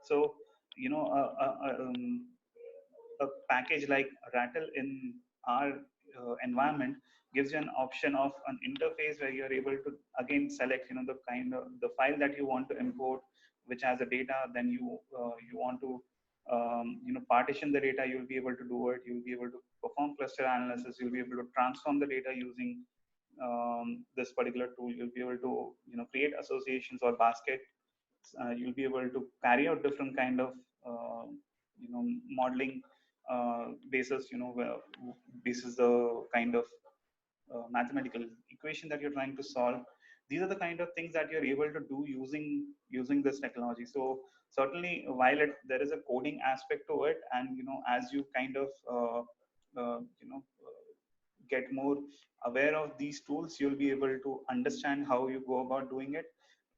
So you know a package like Rattle in our environment gives you an option of an interface where you're able to again select the kind of the file that you want to import, which has the data. Then you want to partition the data. You'll be able to do it. You'll be able to perform cluster analysis. You'll be able to transform the data using this particular tool. You'll be able to create associations or baskets. You'll be able to carry out different kind of uh, modeling basis, where basis the kind of mathematical equation that you're trying to solve. These are the kind of things that you're able to do using this technology. So certainly, while there is a coding aspect to it, and as you kind of uh, you know get more aware of these tools, you'll be able to understand how you go about doing it.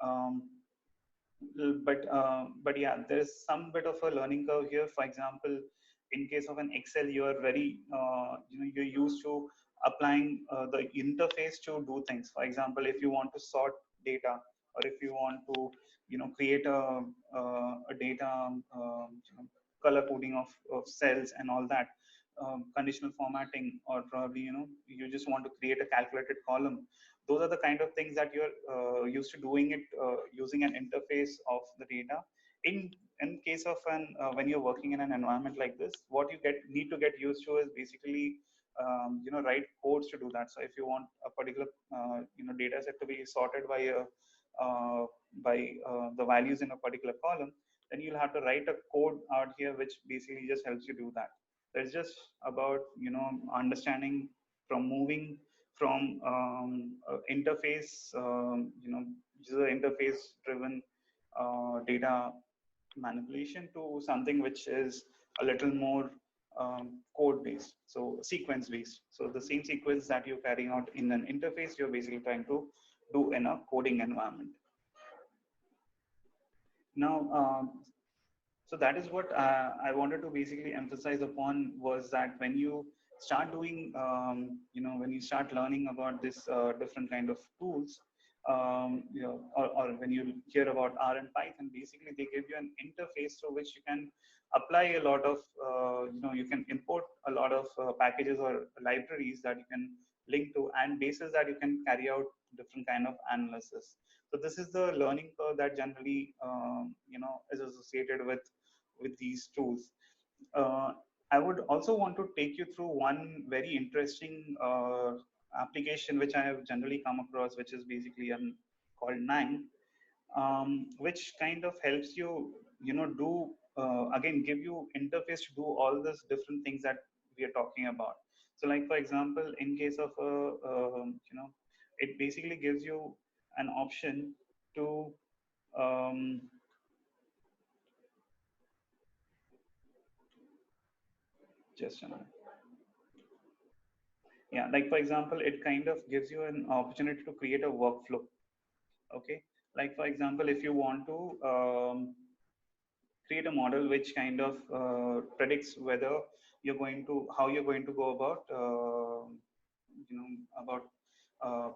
um, but yeah, there's some bit of a learning curve here. For example, in case of an Excel, you are very you're used to applying the interface to do things. For example, if you want to sort data, or if you want to create a data color coding of cells and all that, conditional formatting, or probably you just want to create a calculated column. Those are the kind of things that you're used to doing it using an interface of the data. In case of an when you're working in an environment like this, what you need to get used to is basically write codes to do that. So if you want a particular data set to be sorted by the values in a particular column, then you'll have to write a code out here which basically just helps you do that. So it's just about understanding from moving from interface, user interface driven data manipulation to something which is a little more code based, so sequence based. So the same sequence that you're carrying out in an interface, you're basically trying to do in a coding environment. Now, so that is what I wanted to basically emphasize upon, was that when you start doing, when you start learning about this different kind of tools, or when you hear about R and Python, basically they give you an interface through which you can apply a lot of, you can import a lot of packages or libraries that you can link to, and basis that you can carry out different kind of analysis. So this is the learning curve that generally, is associated with these tools. Uh, I would also want to take you through one very interesting application which I have generally come across, which is basically called Nang, which kind of helps you, do again give you interface to do all these different things that we are talking about. So, like for example, in case of it basically gives you an option to um, just a minute. Yeah, like for example, it kind of gives you an opportunity to create a workflow. Okay, like for example, if you want to create a model which kind of predicts whether you're going to how you're going to go about you know about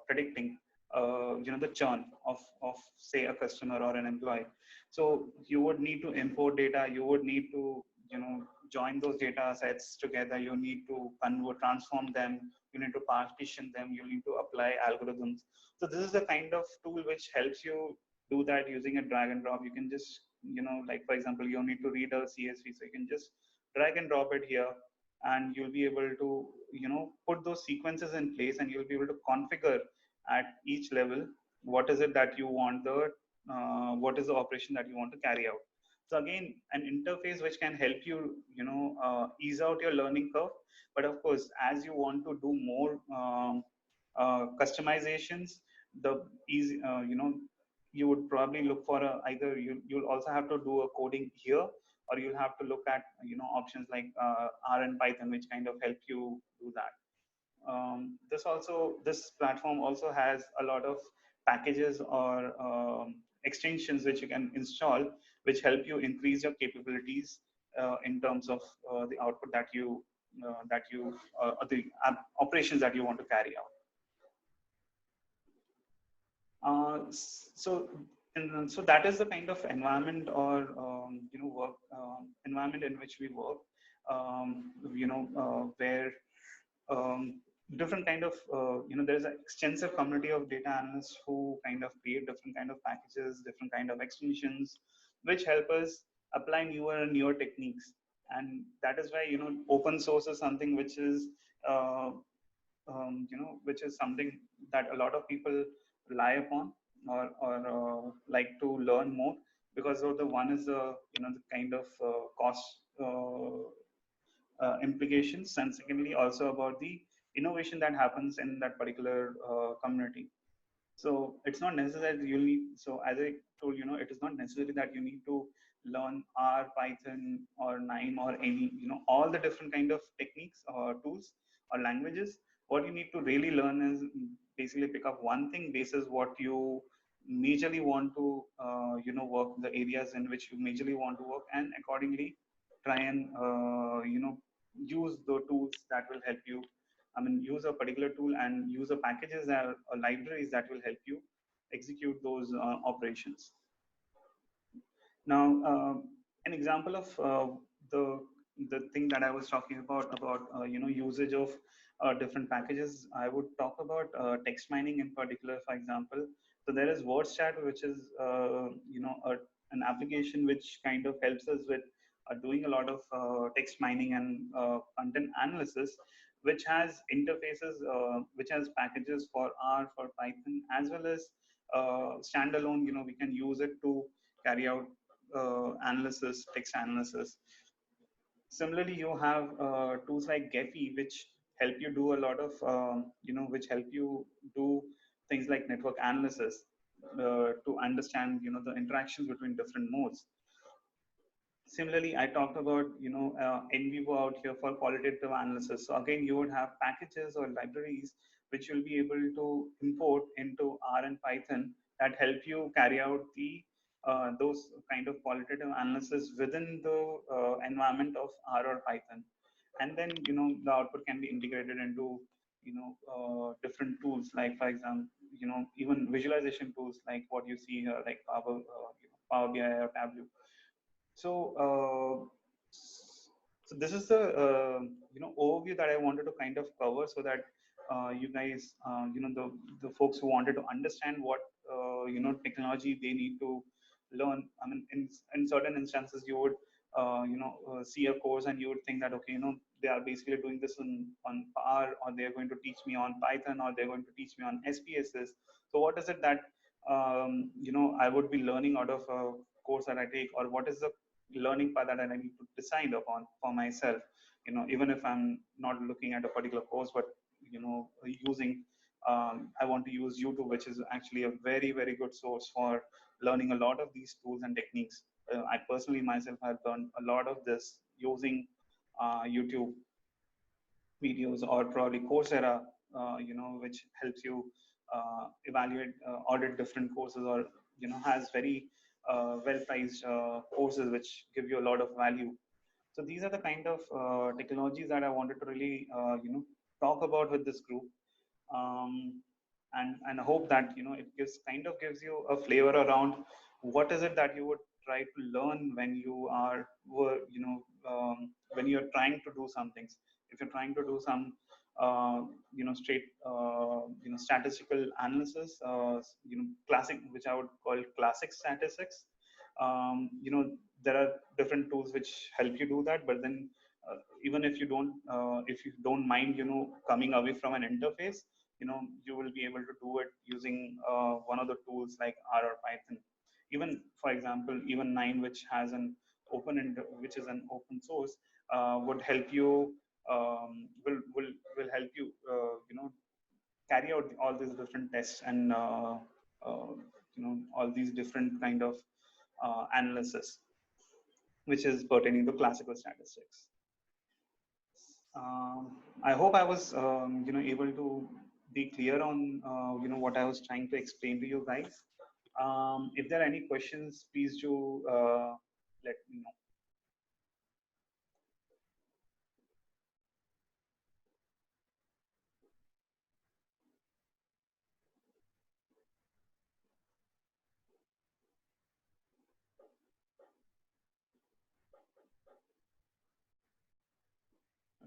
predicting the churn of say a customer or an employee. So you would need to import data, you would need to join those data sets together, you need to convert, transform them, you need to partition them, you need to apply algorithms. So this is the kind of tool which helps you do that using a drag and drop. You can just like for example, you need to read a CSV, so you can just drag and drop it here, and you'll be able to put those sequences in place, and you'll be able to configure at each level what is it that you want the what is the operation that you want to carry out. So again, an interface which can help you ease out your learning curve. But of course, as you want to do more customizations, the easy you would probably look for either you'll also have to do a coding here, or you'll have to look at options like R and Python, which kind of help you do that. This platform also has a lot of packages or extensions which you can install, which help you increase your capabilities in terms of the output that you the operations that you want to carry out. So that is the kind of environment or work environment in which we work. Where different kind of there's an extensive community of data analysts who kind of create different kind of packages, different kind of extensions, which help us apply newer and newer techniques. And that is why open source is something which is uh, which is something that a lot of people rely upon, or like to learn more, because of the one is the the kind of cost implications, and secondly also about the innovation that happens in that particular community. So it's not necessary that you need, so as I told, it is not necessary that you need to learn R, Python, or Nime, or any all the different kind of techniques or tools or languages. What you need to really learn is basically pick up one thing basis what you majorly want to work, the areas in which you majorly want to work, and accordingly try and use the tools that will help you. I mean, use a particular tool and use the packages or libraries that will help you execute those operations. Now, an example of the the thing that I was talking about usage of different packages, I would talk about text mining in particular. For example, so there is WordStat, which is an application which kind of helps us with doing a lot of text mining and content analysis, which has interfaces, which has packages for R, for Python, as well as standalone. We can use it to carry out analysis, text analysis. Similarly, you have tools like Gephi, which help you do a lot of, which help you do things like network analysis to understand, the interactions between different nodes. Similarly, I talked about, NVivo out here for qualitative analysis. So again, you would have packages or libraries which you'll be able to import into R and Python that help you carry out the those kind of qualitative analysis within the environment of R or Python. And then, the output can be integrated into, different tools, like for example, even visualization tools like what you see here, like Power BI or Tableau. So, so this is the overview that I wanted to kind of cover, so that you guys, the folks who wanted to understand what technology they need to learn. I mean, in certain instances, you would see a course and you would think that, okay, they are basically doing this on R, or they're going to teach me on Python, or they're going to teach me on SPSS. So what is it that I would be learning out of a course that I take, or what is the learning path that I need to decide upon for myself? Even if I'm not looking at a particular course, but using, I want to use YouTube, which is actually a very, very good source for learning a lot of these tools and techniques. I personally myself have learned a lot of this using YouTube videos, or probably Coursera, which helps you evaluate, audit different courses, or has very well-priced courses which give you a lot of value. So these are the kind of technologies that I wanted to really, talk about with this group. Um, and I hope that it gives you a flavor around what is it that you would try to learn when you are when you're trying to do some things. If you're trying to do some straight statistical analysis, classic, which I would call classic statistics. There are different tools which help you do that, but then even if you don't mind coming away from an interface, you will be able to do it using one of the tools like R or Python. Even, for example, even Nine, which has which is an open source, would help you, will help you carry out all these different tests, and all these different kind of analysis which is pertaining to classical statistics. I hope I was, able to be clear on, what I was trying to explain to you guys. If there are any questions, please do let me know.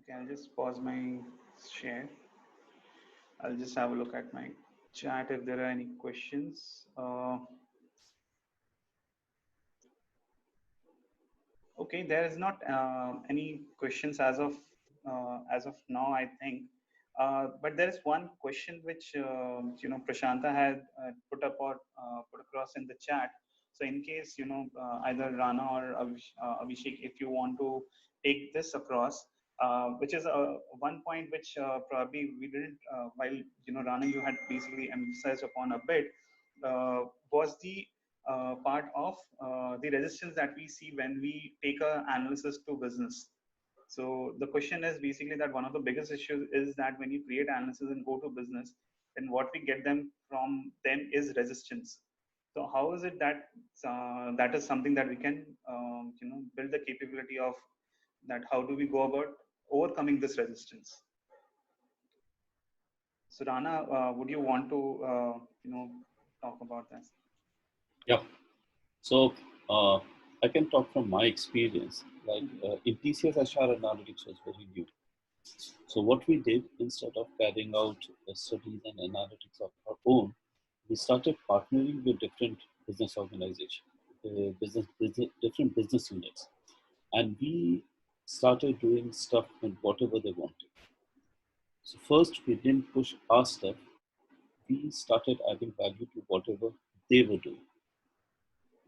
Okay, I'll just pause my share. I'll just have a look at my chat if there are any questions. Okay, there is not any questions as of now, I think. But there is one question which Prashanta had put up, or put across in the chat. So in case either Rana or Abhishek, if you want to take this across, which is one point which probably we didn't, while Rana, you had basically emphasized upon a bit, was the part of the resistance that we see when we take a analysis to business. So the question is basically that one of the biggest issues is that when you create analysis and go to business, then what we get them from them is resistance. So how is it that that is something that we can build the capability of, that how do we go about overcoming this resistance? So Rana, would you want to talk about this? Yeah. So I can talk from my experience. Like in TCS, HR analytics was very new. So what we did, instead of carrying out studies and analytics of our own, we started partnering with different business organizations, different business units, and we started doing stuff with whatever they wanted. So first, we didn't push our stuff. We started adding value to whatever they were doing.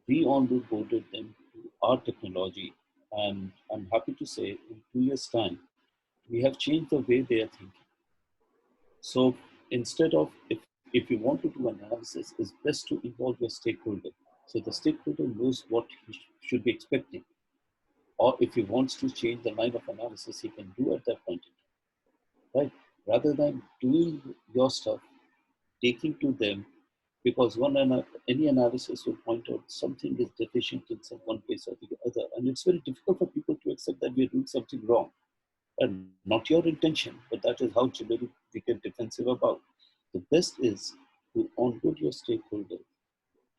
We onboarded them to our technology, and I'm happy to say in 2 years' time, we have changed the way they are thinking. So instead of, if you want to do analysis, it's best to involve your stakeholder. So the stakeholder knows what he should be expecting. or if he wants to change the line of analysis, he can do at that point in time, right? Rather than doing your stuff, taking to them, because any analysis will point out something is deficient in some one place or the other, and it's very difficult for people to accept that we are doing something wrong. And not your intention, but that is how generally we get defensive about. The best is to onboard your stakeholders,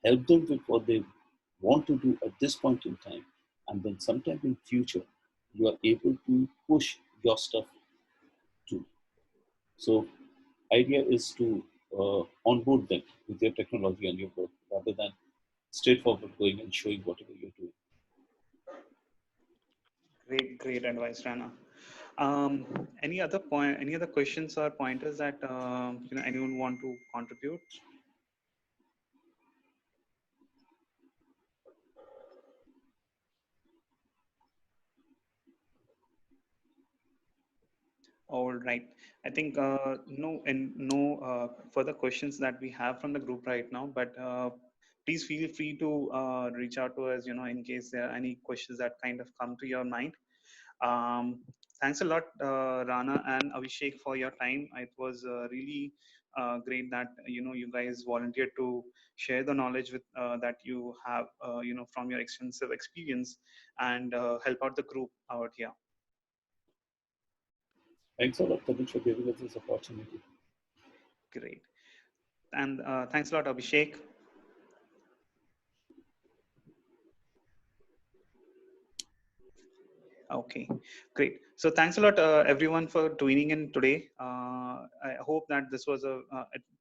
help them with what they want to do at this point in time, and then sometime in future, you are able to push your stuff too. So idea is to onboard them with your technology and your work rather than straightforward going and showing whatever you're doing. Great advice, Rana. Any other questions or pointers that anyone want to contribute? All right. I think no further questions that we have from the group right now, but please feel free to reach out to us, in case there are any questions that kind of come to your mind. Thanks a lot, Rana and Abhishek, for your time. It was really great that you guys volunteered to share the knowledge with that you have from your extensive experience and help out the group out here. Thanks a lot, Tanuj, for giving us this opportunity. Great. And thanks a lot, Abhishek. Okay, great. So thanks a lot, everyone, for tuning in today. I hope that this was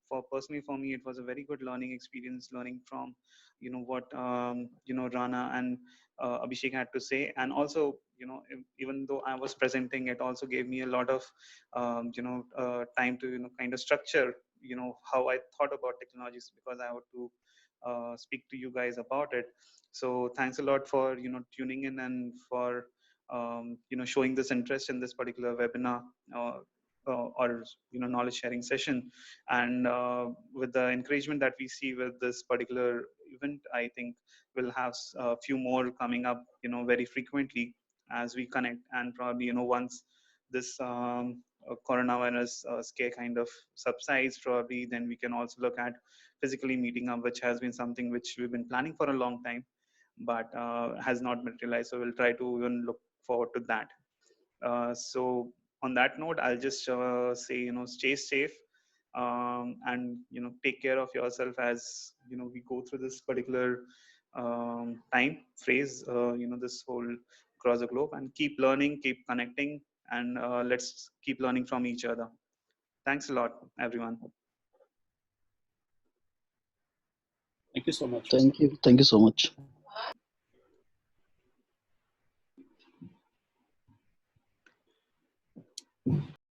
for me, it was a very good learning experience, learning from, what, Rana and Abhishek had to say. And also, even though I was presenting, it also gave me a lot of, time to, kind of structure, how I thought about technologies, because I had to speak to you guys about it. So thanks a lot for, tuning in and for, showing this interest in this particular webinar or knowledge sharing session. And with the encouragement that we see with this particular event, I think we'll have a few more coming up very frequently as we connect. And probably once this coronavirus scare kind of subsides, probably then we can also look at physically meeting up, which has been something which we've been planning for a long time but has not materialized. So we'll try to even look forward to that. So on that note, I'll just say, stay safe and, take care of yourself as, we go through this particular time phrase, this whole across the globe, and keep learning, keep connecting, and let's keep learning from each other. Thanks a lot, everyone. Thank you so much. Thank you. Thank you so much.